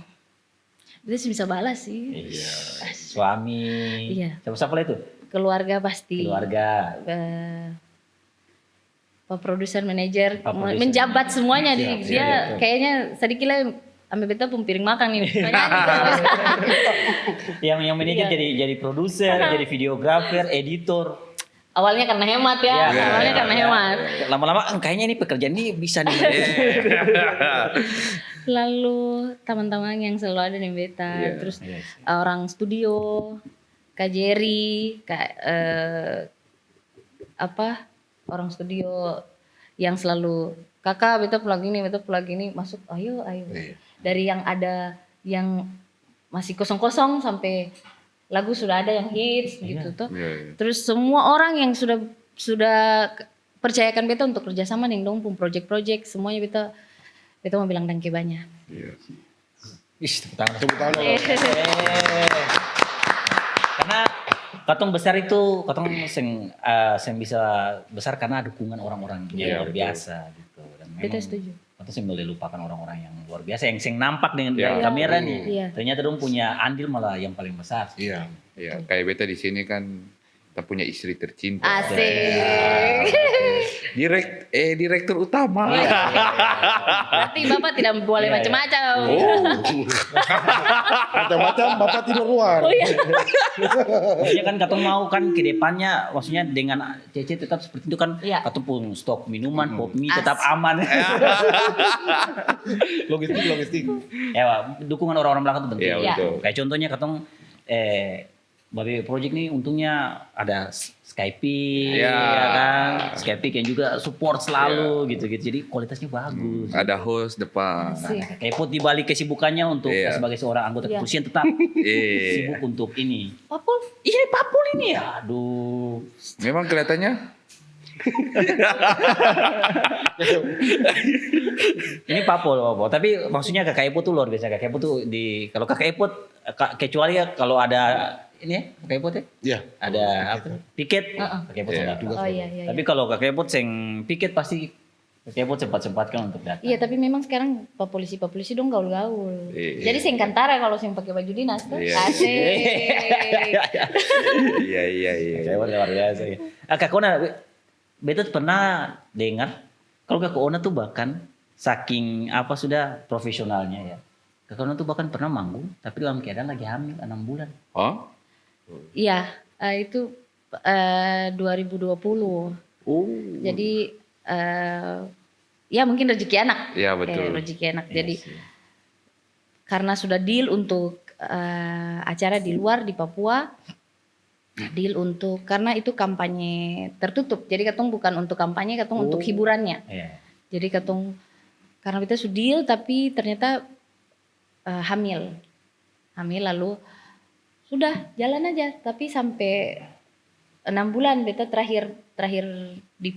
beta sih bisa balas sih. Iya. Suami. Iya. Siapa lah itu? Keluarga pasti. Keluarga. Pak produser, manajer, Pak produser. menjabat semuanya Siap, dia siap. kayaknya sedikit lah ambil beta pun piring makan nih. Penyanyi terus. Yang manajer Iya. jadi produser, jadi videografer, editor. Awalnya karena hemat ya, Iya, awalnya karena hemat. Lama-lama kayaknya ini pekerjaan ini bisa nih. Lalu teman-teman yang selalu ada di beta, Iya. terus Iya. orang studio, Kak Jerry, orang studio yang selalu kakak beta plug ini masuk, ayo. Iya. Dari yang ada yang masih kosong-kosong sampai lagu sudah ada yang hits gitu tuh. Iya, iya. Terus semua orang yang sudah percayakan beta untuk kerjasama dengan dong pun project-project semuanya Beta mau bilang dangke banyak. Iya. Ih, tepuk tangan. Tepuk tangan. Karena katong besar itu, katong sing bisa besar karena dukungan orang-orang Iya, yang luar betul. biasa gitu. Dan Beta memang setuju. katong sing boleh lupakan orang-orang yang luar biasa yang sing nampak dengan Iya. dari kamera nih. Iya. Ternyata dong punya andil malah yang paling besar. Iya. Ya, kayak beta di sini kan kita punya istri tercinta. Asik. Direktur utama. Berarti Bapak tidak boleh Iya, iya. macam-macam. Macam-macam Bapak tidur luar. Oh iya. Maksudnya kan katong mau kan ke depannya, maksudnya dengan Cece tetap seperti itu kan, Iya. katong pun stok minuman, pop mie tetap aman. Logistik. Ya, dukungan orang-orang belakang itu penting. Iya, Iya. betul. Kayak contohnya katong Babe Project nih untungnya ada Skype, Iya. ya kan? Skype yang juga support selalu gitu-gitu. Jadi kualitasnya bagus. Ada host depan. Asik. Kepot di balik kesibukannya untuk Iya. sebagai seorang anggota Iya. kepolisian tetap Iya. sibuk untuk ini. Papul. Iya, Papul ini. Aduh. Memang kelihatannya Ini Papul. Tapi maksudnya Kakak Epot tuh luar biasa. Kakak Epot tuh kalau Kakak Epot kecuali ya kalau ada ini ya, Kakak Epot ya. Iya. Ada apa? Piket. Kakak Epot Iya. sudah tugas. Oh iya iya. Tapi kalau Kakak Epot sing piket pasti Kakak Epot sempat-sempatkan untuk datang. Iya, tapi memang sekarang polisi dong gaul-gaul. Iya. Jadi sengkantara kalau sing pakai baju dinas tuh. Iya. Asik. iya. Kakak Epot luar biasa. Ya. Kak Ona, beta tuh pernah dengar kalau Kak Ona tuh bahkan saking apa sudah profesionalnya ya. Kak Ona tuh bahkan pernah manggung tapi dalam keadaan lagi hamil 6 bulan. Oh? Iya, itu 2020. Jadi ya mungkin rezeki anak. Iya, betul. Rezeki anak. Iya Jadi sih. karena sudah deal untuk acara di luar di Papua, deal untuk karena itu kampanye tertutup. Jadi katong bukan untuk kampanye, katong untuk hiburannya. Iya. Jadi katong karena kita sudah deal tapi ternyata hamil lalu sudah jalan aja. Tapi sampai 6 bulan beta terakhir di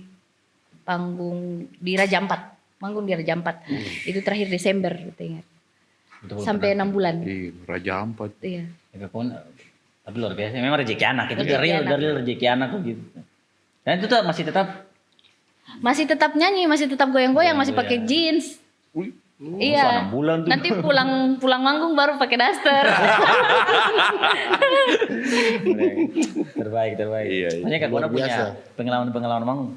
panggung di Raja Ampat, manggung di Raja Ampat. Itu terakhir Desember, beta ingat. Betul-betul Sampai 6 bulan. Di Raja Ampat. Iya. Kak Ona, tapi luar biasa. Memang rezeki anak itu Rezeki anak. dari rezeki anak gitu. Dan itu tuh masih tetap Nyanyi, masih tetap goyang-goyang, masih pakai jeans. Iya. 6 bulan tuh. Nanti pulang manggung baru pakai daster. terbaik. Iya, iya. Makanya Kak Ona Luar punya biasa. pengalaman manggung.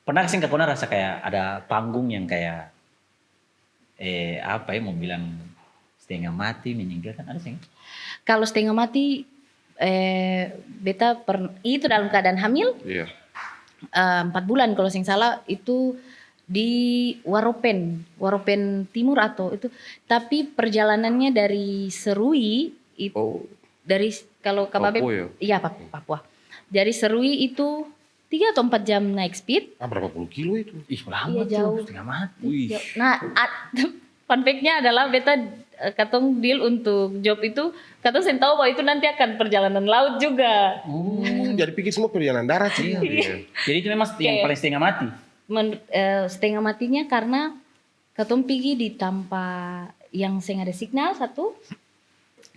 Pernah sih Kak Ona rasa kayak ada panggung yang kayak apa ya mau bilang setengah mati meninggalkan ada sih? Kalau setengah mati beta itu dalam keadaan hamil Iya. 4 bulan kalau sing salah itu di Waropen Timur atau itu, tapi perjalanannya dari Serui itu Oh, dari kalau Kababe Papua ya? iya Papua. Dari Serui itu 3 atau 4 jam naik speed. Berapa puluh kilo itu? Ih lama Iya, jauh. tuh setengah mati. wih. Nah, fun fact-nya adalah beta katong deal untuk job itu, katong sen tahu bahwa itu nanti akan perjalanan laut juga. Jadi pikir semua perjalanan darat sih. Iya. Jadi itu memang yang paling setengah mati. Setengah matinya karena katong pergi di tanpa yang seng ada signal satu,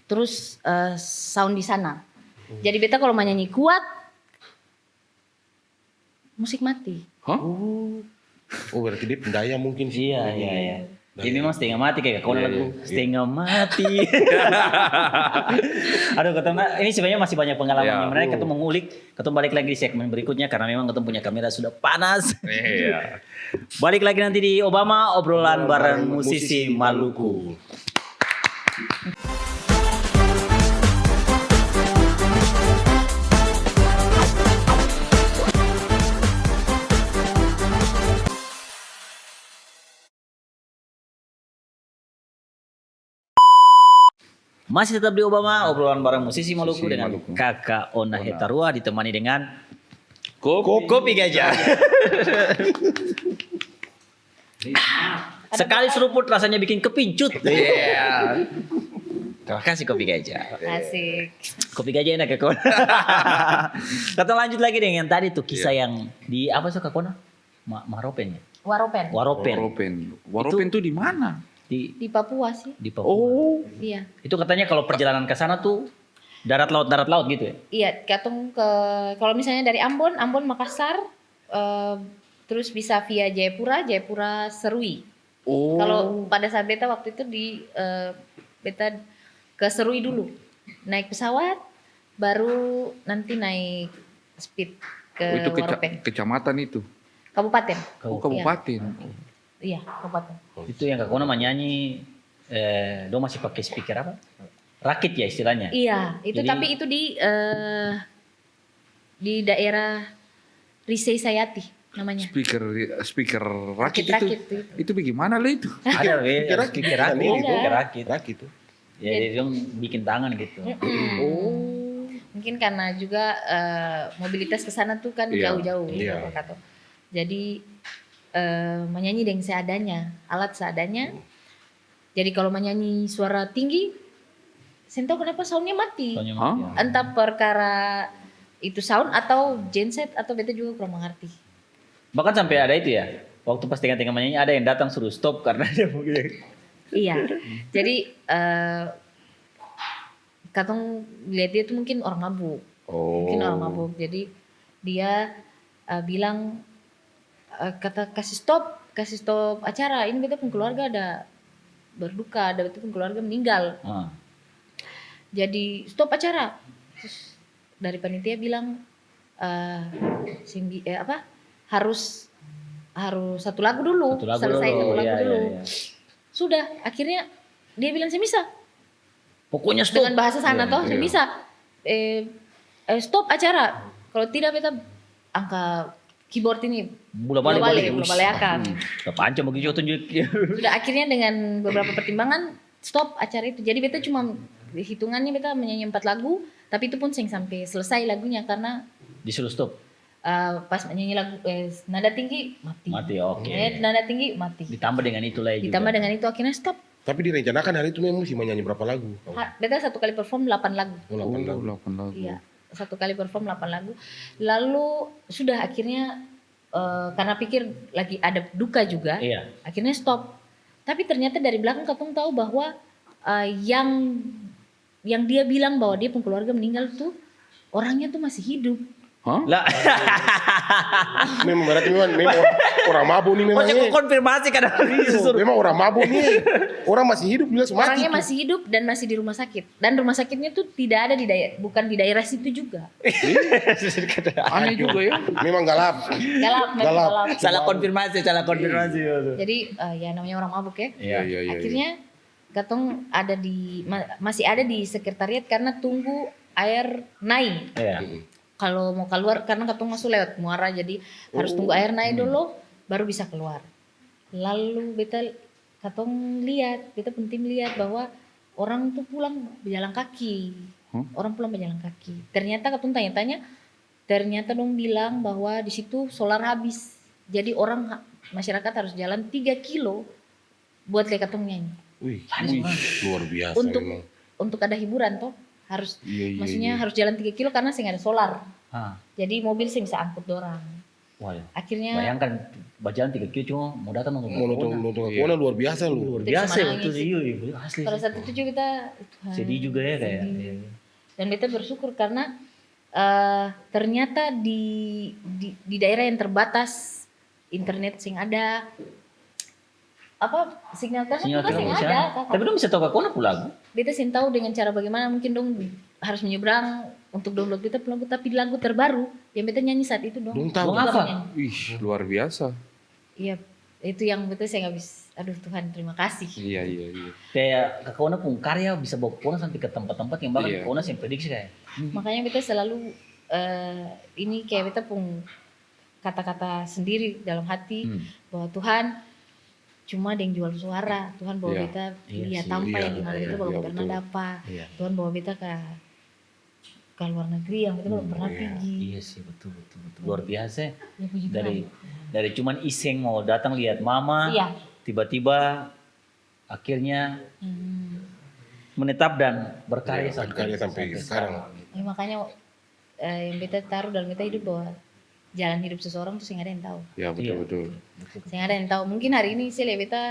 terus sound di sana. Jadi beta kalau mau nyanyi kuat, musik mati. Hah? Oh berarti dia pendaya mungkin sih. Iya. Jadi memang setengah mati kayak Kak Ona lagu setengah mati. Aduh ketemu ini sebenarnya masih banyak pengalaman Iya. yang menarik. Ketemu mengulik, ketemu balik lagi di segmen berikutnya karena memang ketemu punya kamera sudah panas. Iya. Balik lagi nanti di Obama obrolan bareng musisi Maluku. Masih tetap di Obama obrolan bareng musisi Maluku Musisi dengan Maluku. Kakak Ona Hetarua ditemani dengan Kopi gajah. Sekali seruput rasanya bikin kepincut. Iya. Terima kasih kopi gajah. Asik. Kopi gajah enak ya Kak Ona. Kita lanjut lagi dengan yang tadi tuh kisah yang di apa sih Kak Ona? Maropen ya? Waropen. Waropen. Waropen tuh di mana? Di Di Papua sih. Papua. Oh, Iya. Itu katanya kalau perjalanan ke sana tuh darat laut gitu ya. Iya, katong kalau misalnya dari Ambon, Makassar, terus bisa via Jayapura, Serui. oh. Kalau pada saat beta waktu itu beta ke Serui dulu, naik pesawat, baru nanti naik speed ke Oh, itu Waropen. kecamatan itu. Kabupaten. Oh, kabupaten. Iya, kabupaten. Itu yang Kak Kona menyanyi do masih pakai speaker apa? Rakit ya istilahnya. Iya, itu Jadi- tapi itu di daerah Risei Sayati namanya. Speaker rakit Rakit itu. Itu bagaimana lah itu? Ada Speaker rakit, speaker kan rakit, ini tuh. speaker rakit. Rakit tuh. Ya jadi dong bikin tangan gitu. Oh. Mungkin karena juga mobilitas ke sana tuh kan Iya. jauh-jauh Iya. Pak Kato. Jadi menyanyi dengan seadanya, alat seadanya. Jadi kalau menyanyi suara tinggi, saya tahu kenapa soundnya mati. Soalnya Hah? ya. Entah perkara itu sound atau genset atau beta juga kurang mengerti. Bahkan sampai ada itu ya. Waktu pas tengah-tengah menyanyi ada yang datang suruh stop karena dia mungkin. Iya. Jadi katong lihat dia tuh mungkin orang mabuk. Oh. Mungkin orang mabuk. Jadi dia bilang kata kasih stop acara. Ini beta pun keluarga ada berduka, ada beta pun keluarga meninggal. Ah. Jadi stop acara. Terus dari panitia bilang harus satu lagu dulu, Satu lagu selesai dulu. satu lagu Iya, dulu. iya, iya. Sudah, akhirnya dia bilang saya bisa. Pokoknya stop. Dengan bahasa sana toh, saya iya. bisa. Stop acara. Kalau tidak beta angka keyboard ini Bola-balik. akan. Udah pancam begitu tunjuk. Sudah akhirnya dengan beberapa pertimbangan stop acara itu. Jadi beta cuma hitungannya beta menyanyi 4 lagu, tapi itu pun sing sampai selesai lagunya karena Disuruh stop. pas menyanyi lagu nada tinggi mati. Mati, oke. Nada tinggi mati. Ditambah dengan itu lah juga. Ditambah dengan itu akhirnya stop. Tapi direncanakan hari itu memang mesti menyanyi berapa lagu? Beta satu kali perform 8 lagu. Oh, 8 lagu. 8 lagu. Iya, satu kali perform 8 lagu. Lalu sudah akhirnya karena pikir lagi ada duka juga, Iya. akhirnya stop. Tapi ternyata dari belakang katong tahu bahwa yang dia bilang bahwa dia pun keluarga meninggal tuh orangnya tuh masih hidup. Hah? Lah, Memang berarti memang orang mabuk nih memang. kok Nih. konfirmasi kan? Memang orang mabuk nih. Orang masih hidup jelas mati. Orangnya tuh. masih hidup dan masih di rumah sakit. Dan rumah sakitnya tuh tidak ada bukan di daerah situ juga. Aneh juga ya. Memang galap. Galap, memang Galap. galap. salah konfirmasi. Jadi ya namanya orang mabuk ya. Iya. Akhirnya katong masih ada di sekretariat karena tunggu air naik. Iya. Kalau mau keluar karena katong masuk lewat muara jadi harus tunggu air naik dulu baru bisa keluar. Lalu katong lihat, beta penting lihat bahwa orang tuh pulang berjalan kaki. Orang pulang berjalan kaki. Ternyata katong tanya-tanya, ternyata dong bilang bahwa di situ solar habis. Jadi masyarakat harus jalan 3 kilo buat lihat katong nyanyi. Wih, luar biasa memang. Untuk ada hiburan toh harus Iya, maksudnya harus jalan 3 kilo karena sing ada solar. Hah. Jadi mobil sih bisa angkut dorang. Wah, Akhirnya bayangkan berjalan 3 kilo cuma mau datang nonton. Mau nonton Kakona luar biasa lu. Luar biasa Cuma itu nangis. sih, iya, asli. pada saat itu juga kita Tuhan, Sedih juga ya kayak. sedih. Dan beta bersyukur karena ternyata di daerah yang terbatas internet sing ada sinyal Sinyal juga sing bisa. ada. Kakak. Tapi dong bisa tahu Kakona lagu. Beta sing tahu dengan cara bagaimana mungkin dong harus menyeberang untuk download beta lagu tapi lagu terbaru yang beta nyanyi saat itu dong. Dong tahu. Dong apa? Nyanyi. Wih, luar biasa. Iya, itu yang betul saya nggak bisa. Aduh Tuhan, terima kasih. Iya. Kayak Kakona pun karya bisa bawa Kakona sampai ke tempat-tempat yang bahkan Iya. Kakona yang prediksi kayak. Makanya beta selalu ini kayak beta pun kata-kata sendiri dalam hati bahwa Tuhan cuma ada yang jual suara. Tuhan bawa Iya. beta Iya lihat sih. tanpa Iya, yang dimana iya, beta belum iya, pernah betul. dapat. Iya. Tuhan bawa beta ke luar negeri yang beta belum pernah pergi. Iya sih betul. Luar biasa. Ya, puji Tuhan. Dari cuman iseng mau datang lihat mama, Iya. tiba-tiba akhirnya menetap dan berkarya Iya, berkarya sampai sekarang. Ya, makanya yang beta taruh dalam beta hidup bahwa jalan hidup seseorang tuh sing ada yang tahu. Ya betul-betul. Sing ada yang tahu. Mungkin hari ini saya lihat beta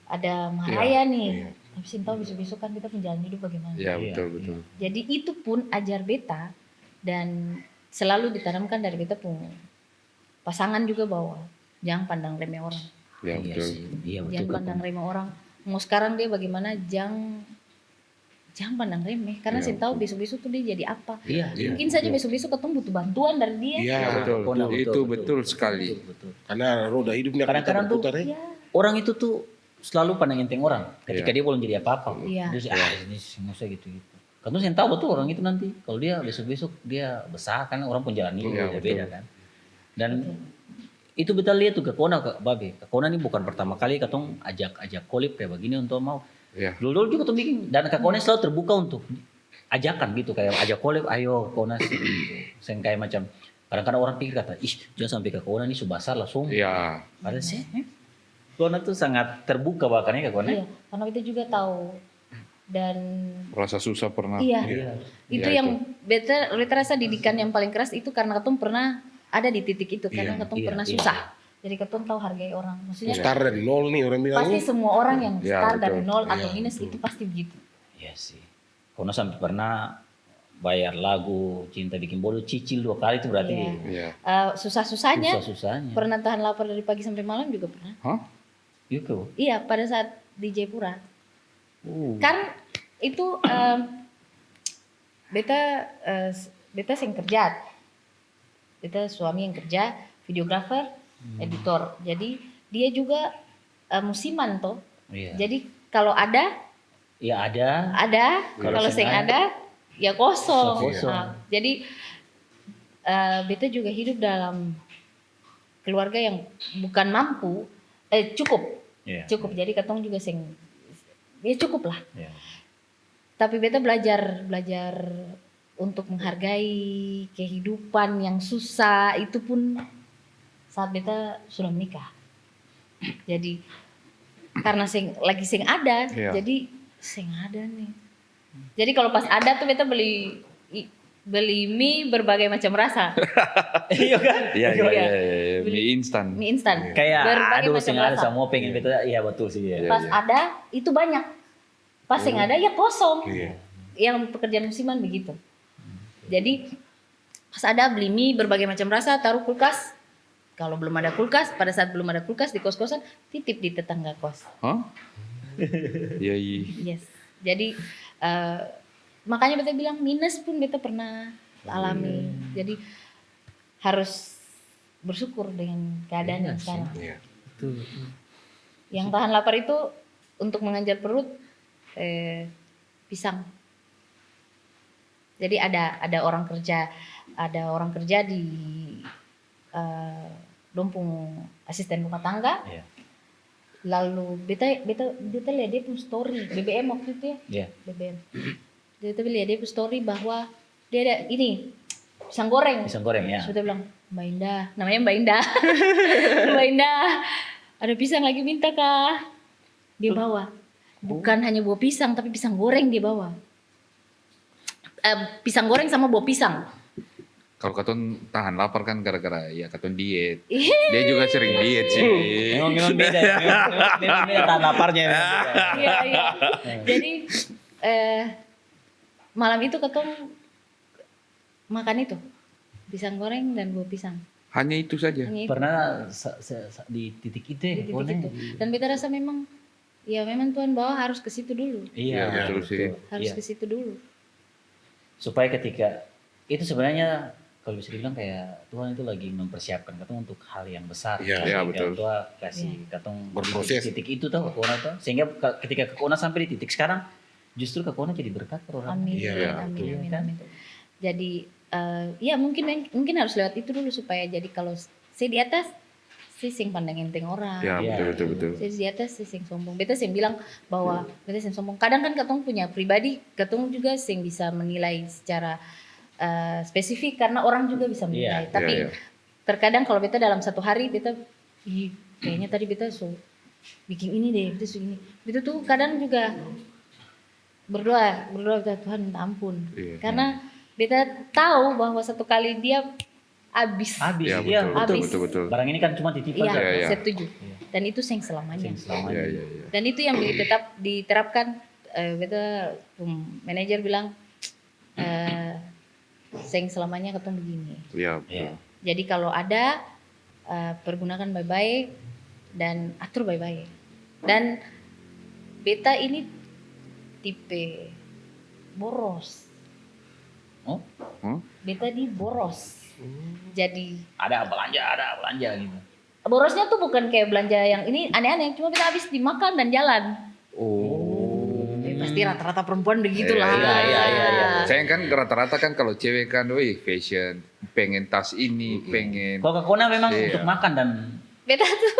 ada maraya nih. Tapi sing tahu besok-besok kan kita menjalani hidup bagaimana. Ya Iya, betul-betul. Jadi itu pun ajar beta dan selalu ditanamkan dari beta pun pasangan juga bahwa jangan pandang remeh orang. Ya Iya betul. sih. Iya betul. Jangan pandang remeh orang. Mau sekarang dia bagaimana jangan pandang remeh karena Iya, sing tahu besok-besok tuh dia jadi apa. Iya. Mungkin saja besok-besok ketemu butuh bantuan dari dia. Iya. Ya betul. Kona, Itu betul sekali. Betul. Karena roda hidupnya akan Kadang-kadang tuh berputar ya. Iya. orang itu tuh selalu pandang enteng orang ketika Iya. dia belum jadi apa-apa. Iya. Dia sih, ini nggak usah gitu-gitu. Karena saya tahu betul orang itu nanti kalau dia besok-besok dia besar kan orang pun jalan hidup Iya, beda kan. Dan itu kita lihat tuh ke Kona ke Babe. Ke Kona ini bukan pertama kali katong ajak kolib kayak begini untuk mau. Ya. Dulu juga tuh bikin dan Kak Kona selalu terbuka untuk ajakan gitu kayak ajak kolib ayo Kona sen kayak macam kadang-kadang orang pikir kata ih jangan sampai Kak Kona ini subasar langsung. Ya. Padahal sih Kona tuh sangat terbuka bahkan ya Kak Kona. Iya, karena kita juga tahu dan Rasa susah pernah. iya, Iya. itu Iya, yang beta rasa didikan yang paling keras itu karena ketong pernah ada di titik itu karena ketong Iya, pernah iya. susah. Jadi ketong tahu hargai orang. Maksudnya Start dari nol nih orang bilang. pasti semua orang yang Iya, start dari betul. nol atau minus itu pasti begitu. Iya sih. Kona sampai pernah bayar lagu cinta bikin bodoh cicil 2 kali itu berarti Iya. Ya. Susah-susahnya susah-susahnya. pernah tahan lapar dari pagi sampai malam juga pernah. Hah? Gitu. Iya, pada saat di Jayapura. Uh. Kan itu beta sing kerja. Beta suami yang kerja, videografer, editor. Jadi dia juga musiman toh. Iya. Jadi kalau ada, Ya ada. kalau Kalau sing sing ada ya kosong. Kosong. Nah, jadi beta juga hidup dalam keluarga yang bukan mampu, cukup. Iya. Cukup. Jadi katong juga sing ya cukup lah. Iya. Tapi beta belajar untuk menghargai kehidupan yang susah itu pun saat beta sudah menikah. Jadi karena lagi sing ada, Iya. jadi sing ada nih. Jadi kalau pas ada tuh beta beli mie berbagai macam rasa, Iya kan? Iya, iya, Iya. iya. Mie instan. mie instan. Kayak Berbagai aduh macam sing ada rasa. semua pengen beta iya betul sih ya. Iya. Pas ada itu banyak, pas yang ada ya kosong. Iya. Yang pekerjaan musiman begitu. Jadi pas ada beli mie berbagai macam rasa taruh kulkas. Kalau belum ada kulkas, pada saat belum ada kulkas di kos-kosan titip di tetangga kos. Hah? Iya, iya. Yes. Jadi makanya beta bilang minus pun beta pernah alami. Jadi harus bersyukur dengan keadaan Iya yang sih. sekarang. Iya. Betul. Yang tahan lapar itu untuk mengejar perut pisang. Jadi ada orang kerja di Dompung asisten rumah tangga. Iya. Lalu beta lihat dia pun story BBM waktu itu ya. Iya. BBM. Beta lihat dia pun story bahwa dia ada ini pisang goreng. Pisang goreng ya. Terus beta bilang, Mbak Indah, namanya Mbak Indah. Mbak Indah, ada pisang lagi minta kah? Dia bawa. Bukan hanya buah pisang, tapi pisang goreng dia bawa. Pisang goreng sama buah pisang. Kalau katon tahan lapar kan gara-gara ya katon diet. Dia juga sering diet sih. Memang beda. Memang beda tahan laparnya. Iya, iya. Jadi malam itu ketemu makan itu pisang goreng dan buah pisang. Hanya itu saja. Hanya itu, Pernah di titik itu ya di titik Kona? itu. Dan beta rasa memang Tuhan bawa harus ke situ dulu. Iya, Iya, betul sih. Harus Iya. ke situ dulu. Supaya ketika itu sebenarnya kalau bisa dibilang kayak Tuhan itu lagi mempersiapkan katong untuk hal yang besar. Iya, iya, Sehingga betul. Tuhan kasih katong Berproses. di titik itu tau Kona tuh. Sehingga ketika Kona sampai di titik sekarang justru Kona jadi berkat per orang. Amin. Iya, Amin, betul. amin, amin. Jadi ya mungkin harus lewat itu dulu supaya jadi kalau saya di atas si sing pandang enteng orang. Ya, Iya. betul. Saya di atas si sing sombong. Beta sing bilang bahwa beta sing sombong. Kadang kan katong punya pribadi, katong juga sing bisa menilai secara spesifik karena orang juga bisa menilai. Iya, Tapi iya. terkadang kalau beta dalam satu hari beta ih, kayaknya tadi beta bikin ini deh, beta ini. Beta tuh kadang juga berdoa beta, Tuhan minta ampun. Iya. Karena beta tahu bahwa satu kali dia habis. Habis. Ya, Iya, betul, betul. betul, betul. Barang ini kan cuma titipan. Iya, kan? Iya, iya. setuju. Dan itu sing selamanya. Selamanya. Iya, iya, iya. Dan itu yang tetap diterapkan. Beta manajer bilang sing selamanya ketemu begini. Iya, Iya. betul. Jadi kalau ada pergunakan baik-baik dan atur baik-baik. Dan beta ini tipe boros. Oh, Hmm? Beta di boros. Jadi ada belanja gitu. borosnya tuh bukan kayak belanja yang ini aneh-aneh, cuma beta habis dimakan dan jalan. Oh. Pasti rata-rata perempuan begitulah. Iya. Saya kan rata-rata kan kalau cewek kan, wih fashion, pengen tas ini, pengen. Kalau Kakona memang Iya. untuk makan dan Beta tuh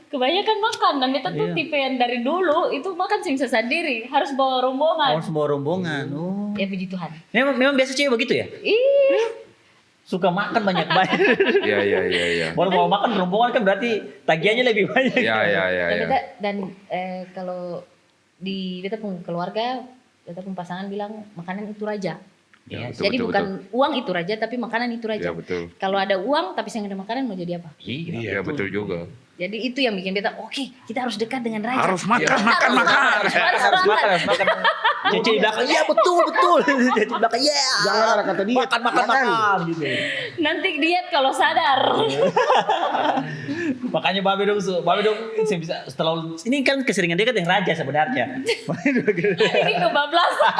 kebanyakan makan dan beta tuh Iya. tipe yang dari dulu itu makan sing sendiri, harus bawa rombongan. harus bawa rombongan. Oh. Ya puji Tuhan. Memang biasa cewek begitu ya? Ih, Suka makan banyak-banyak. Iya, iya, iya, iya. Baru bawa makan rombongan kan berarti tagihannya lebih banyak. Iya, iya, iya, dan iya. beta dan kalau di beta pun keluarga, beta pun pasangan bilang makanan itu raja. Ya, Iya. betul, Jadi betul, bukan uang itu raja, tapi makanan itu betul. raja. Ya, betul. Kalau ada uang tapi saya nggak ada makanan mau jadi apa? Iya, betul juga. Jadi itu yang bikin beta, oke, kita harus dekat dengan raja. Harus makan, Harus makan, makan. Harus makan. Cece di belakang, iya betul. Cece di belakang, iya. Jangan ada kata diet. Makan gitu. Nanti diet kalau sadar. Makanya Babe dong, saya bisa setelah ini kan keseringan dia kan yang raja sebenarnya. Ini kebablasan.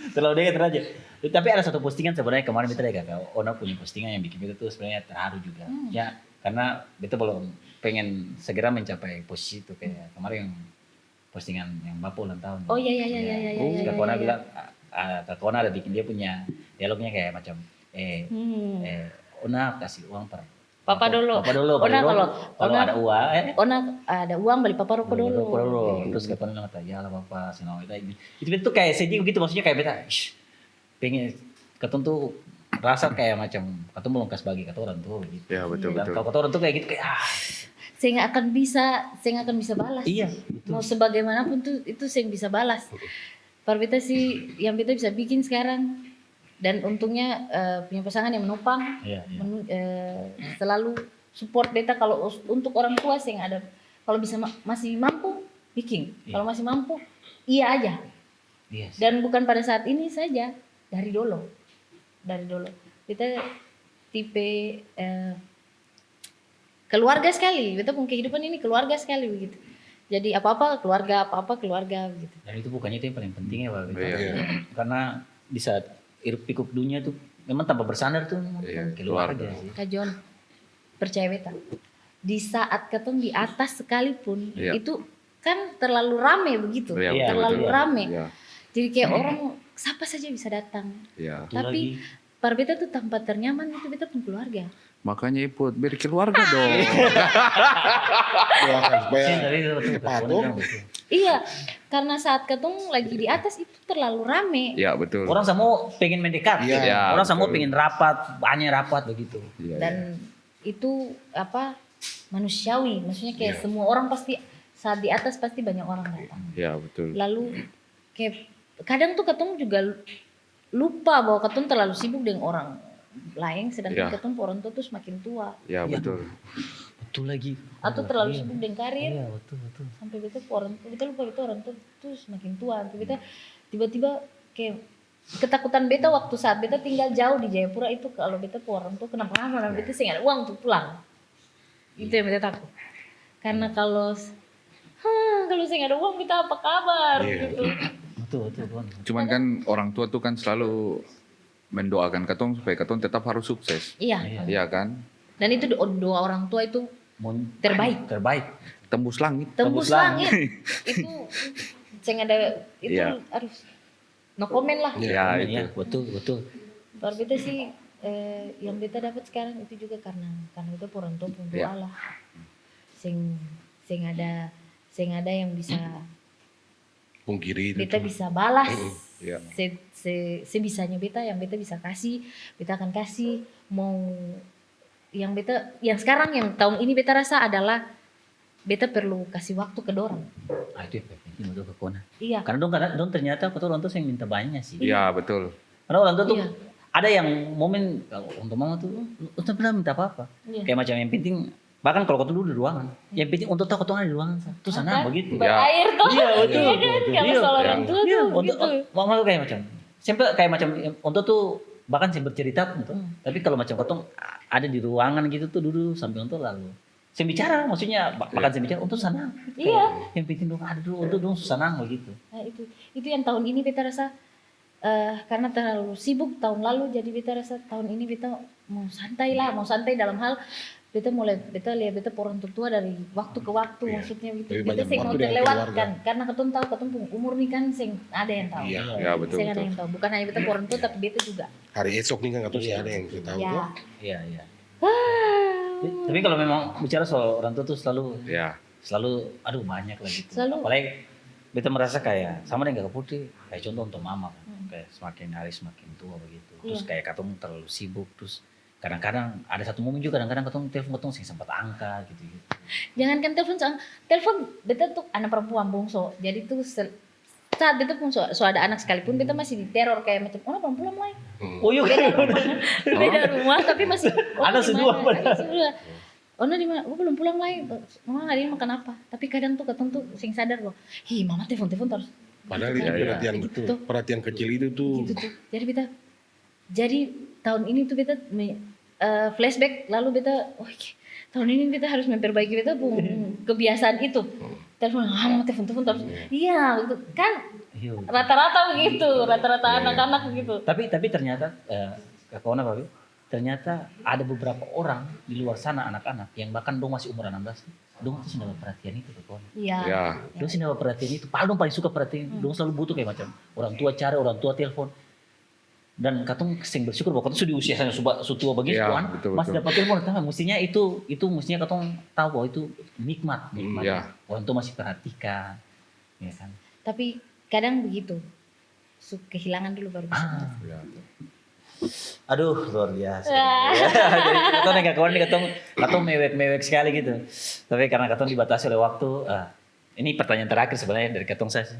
Setelah dia kan raja. Tapi ada satu postingan sebenarnya kemarin beta lihat Kak Ona punya postingan yang bikin beta tuh sebenarnya terharu juga. Ya, karena beta belum pengen segera mencapai posisi itu kayak kemarin yang postingan yang Bapak ulang tahun. Oh iya. Terus Kak Ona bilang Kak Ona ada bikin dia punya dialognya kayak macam Ona kasih uang per Papa dulu. Ona Ona kalau ada uang Ona ada uang beli papa rokok dulu. Rokok dulu. Terus Kak Ona kata, ya lah Bapak, senang kita ini. Itu tuh kayak sedih gitu, maksudnya kayak beta, pengen ketemu tuh rasa kayak macam ketemu belum kas bagi kata orang tuh gitu. Ya, betul, Dan betul. kalau kata orang tuh kayak gitu kayak Saya nggak akan bisa balas. iya. Mau sebagaimanapun tuh itu saya bisa balas. Par beta sih yang beta bisa bikin sekarang dan untungnya punya pasangan yang menopang, Iya. selalu support beta kalau untuk orang tua sih yang ada kalau bisa masih mampu bikin, Iya. kalau masih mampu iya aja. Iya. Dan bukan pada saat ini saja, dari dulu beta tipe keluarga sekali, beta punya kehidupan ini keluarga sekali begitu. Jadi apa-apa keluarga begitu. Dan itu bukannya itu yang paling penting ya Pak. Iya. Karena di saat hiruk pikuk dunia tuh memang tanpa bersandar tuh memang Iya, keluarga keluarga. sih. Kak John, percaya beta. Di saat ketemu di atas sekalipun Iya. itu kan terlalu rame begitu, Iya, Iya, terlalu betul. rame. Iya, Jadi kayak orang siapa saja bisa datang. iya. Itu Tapi lagi. par beta tuh tempat ternyaman itu beta pun keluarga. Makanya Iput berkeluarga dong. Doakan supaya Iya, tadi itu betul, cepat Kak Ona tuh. bilang betul. Iya, karena saat ketemu lagi di atas itu terlalu rame. Ya, betul. Orang semua pengen mendekat. Iya. Iya, Orang semua betul. pengen rapat, banyak rapat begitu. Iya, Dan itu apa manusiawi, maksudnya kayak semua orang pasti saat di atas pasti banyak orang datang. iya, betul. Lalu kayak kadang tuh ketemu juga lupa bahwa ketemu terlalu sibuk dengan orang lain, sedangkan Iya. ketemu orang tua tuh semakin tua Ya, Iya. betul. Betul lagi. atau terlalu sibuk dengan karir Iya, betul. sampai beta orang tua beta lupa itu orang tua tuh semakin tua. Sampai beta tiba-tiba kayak ketakutan beta waktu saat beta tinggal jauh di Jayapura itu kalau beta ke orang tua kenapa-napa dan beta sih nggak ada uang untuk pulang. Itu yang beta takut. Karena kalau saya nggak ada uang kita apa kabar gitu. Betul, Bon. Cuman kan orang tua tuh kan selalu mendoakan katong supaya katong tetap harus sukses. Iya. Iya kan? Dan itu doa orang tua itu terbaik. Terbaik. Tembus langit. Tembus Tembus langit. langit. Itu saya nggak ada itu Iya. harus no comment lah. Ya, Iya, itu. betul. Kalau beta sih yang beta dapat sekarang itu juga karena beta orang tua pun doa Iya. lah. Sing ada yang bisa pungkiri itu. beta bisa balas. Iya. Sebisanya beta yang beta bisa kasih, beta akan kasih. Mau yang sekarang yang tahun ini beta rasa adalah beta perlu kasih waktu ke dorang. Itu yang penting betul ke Kona. Iya. Karena dong ternyata orang tua yang minta banyak sih. Iya, betul. Karena orang tua tuh Iya. ada yang momen kalau untuk mama tuh untuk pernah minta apa-apa. Iya. Kayak macam yang penting bahkan kalau kau dulu di ruangan, yang penting untuk tahu kau ada di ruangan tuh sana Kan? begitu. Berair tuh. Iya, betul. Iya kan? Kalau Iya. soal orang tua Iya, tuh untuk gitu. mama tuh kayak macam sampai kayak macam untuk tuh bahkan saya bercerita untuk. Tapi kalau macam kotong ada di ruangan gitu tuh dulu sampai untuk lalu. Saya bicara maksudnya bahkan saya bicara untuk sana. Iya. Yang penting dong ada dulu untuk dong susana begitu. Nah, itu yang tahun ini beta rasa karena terlalu sibuk tahun lalu, jadi beta rasa tahun ini beta mau santai dalam hal beta lihat beta orang tua dari waktu ke waktu, maksudnya gitu. Lebih Beta banyak sing mau waktu dengan terlewatkan karena ketun tahu ketun umur nih kan sing ada yang tahu. Iya. Ya betul Sing ada betul. yang tahu, bukan hanya beta orang tua tapi beta juga. Hari esok nih kan katong sih ada yang tahu Ya. tuh. Iya, iya. Ah, Tapi kalau memang bicara soal orang tua tuh selalu Ya. aduh banyak lah gitu. Selalu. Apalagi beta merasa kayak sama dengan Kak Putri, kayak contoh untuk mama kan. Kayak semakin hari semakin tua begitu. Terus Iya. kayak katong terlalu sibuk, terus kadang-kadang ada satu momen juga kadang-kadang katong telepon sih sempat angkat gitu. Jangankan telepon beta tuh anak perempuan bungsu. Jadi tuh saat beta pun so ada anak sekalipun beta masih diteror kayak macam orang belum pulang lagi. Oh iya Beda rumah tapi masih Ada di sedua mana? padahal. Ada sedua. Ono di mana? Gue belum pulang lagi. Mama hari ini makan apa? Tapi kadang tuh ketemu tuh sing sadar loh. Hi, mama telepon terus. Padahal itu Iya, iya. perhatian kecil itu tuh. Gitu tuh. Jadi tahun ini tuh beta flashback lalu beta tahun ini beta harus memperbaiki beta kebiasaan itu. Telepon, mama telepon terus. Iya, gitu kan. Iya. Rata-rata begitu, rata-rata anak-anak begitu. Tapi ternyata Kak Ona Babi, ternyata ada beberapa orang di luar sana anak-anak yang bahkan dong masih umur 16 dong tuh sudah perhatian itu Kak Ona. Iya. Ya. Dong sih dapat perhatian itu, padahal dong paling suka perhatian, dong selalu butuh kayak macam orang tua cari, orang tua telepon. Dan katong sing bersyukur bahwa katong sudah di usia yang tua begitu Iya, kan, betul, masih betul. dapat telepon. Tapi mestinya itu mestinya katong tahu bahwa itu nikmat. Iya. Orang tua masih perhatikan, ya kan. Tapi kadang begitu. Kehilangan dulu baru bisa. Ya. Aduh, luar biasa. Jadi katong dengan kawan ini katong mewek sekali gitu. Tapi karena katong dibatasi oleh waktu, ini pertanyaan terakhir sebenarnya dari katong saya.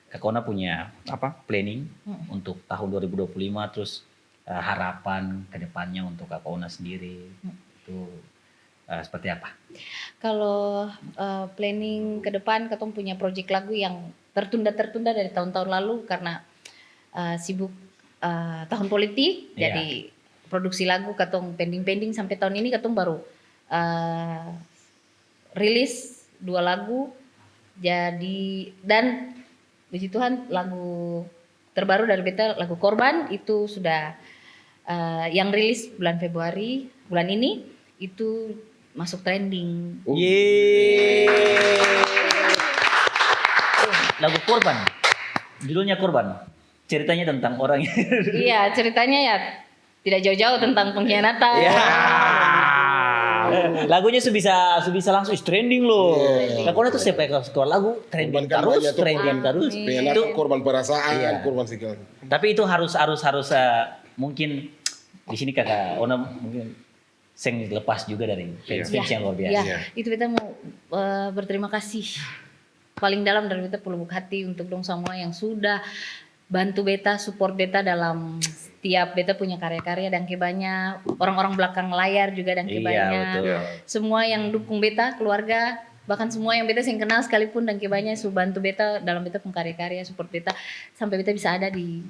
Kak Ona punya apa planning untuk tahun 2025 terus harapan kedepannya untuk Kak Ona sendiri itu seperti apa? Kalau planning ke depan, katong punya project lagu yang tertunda dari tahun-tahun lalu karena sibuk tahun politik. Iya. Jadi produksi lagu katong pending sampai tahun ini katong baru rilis 2 lagu. Jadi dan puji Tuhan lagu terbaru dari beta lagu Korban itu sudah yang rilis bulan Februari bulan ini itu masuk trending. Yeay. Lagu Korban. Judulnya Korban. Ceritanya tentang orang Iya, ceritanya ya tidak jauh-jauh tentang pengkhianatan. Ya. Lagunya bisa langsung trending loh. Kak Ona tuh siapa yang keluar lagu trending Korban kan terus, banyak tuh, trending terus. Pengkhianatan, Itu korban perasaan, Iya. korban segala. tapi itu harus mungkin di sini Kakak Ona mungkin sing lepas juga dari fans yang luar biasa. Ya, Iya. itu beta mau berterima kasih paling dalam dari beta pelubuk hati untuk dong semua yang sudah bantu beta, support beta dalam setiap beta punya karya-karya dan banyak orang-orang belakang layar juga dan Iya, banyak betul. semua yang dukung beta, keluarga, bahkan semua yang beta yang kenal sekalipun dan banyak bantu beta dalam beta pun karya-karya, support beta sampai beta bisa ada di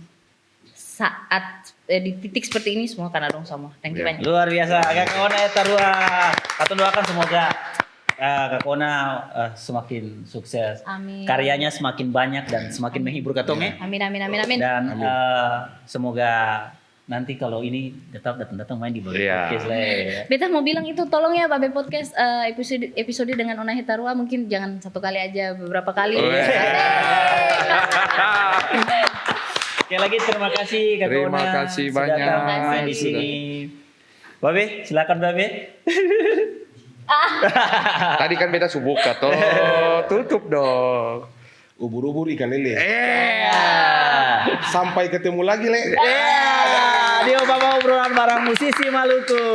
saat di titik seperti ini semua karena dong semua. Thank you Iya. banyak. Luar biasa Kak Ona eta ruah. Katong doakan semoga Kak Ona semakin sukses. Amin. Karyanya semakin banyak dan semakin menghibur katong ya. Amin. Dan semoga nanti kalau ini tetap datang main di Babe Iya. Podcast lah ya. Beta mau bilang itu tolong ya Babe Podcast episode dengan Ona Hitarua mungkin jangan satu kali aja beberapa kali. Sekali lagi terima kasih Kak Terima Ona kasih sudah banyak. datang main di Sudah. sini. Babe, silakan Babe. Tadi kan beta subuka toh. Tutup dong. Ubur-ubur ikan lele. Iya. Sampai ketemu lagi, Le. Dia bawa obrolan barang musisi Maluku.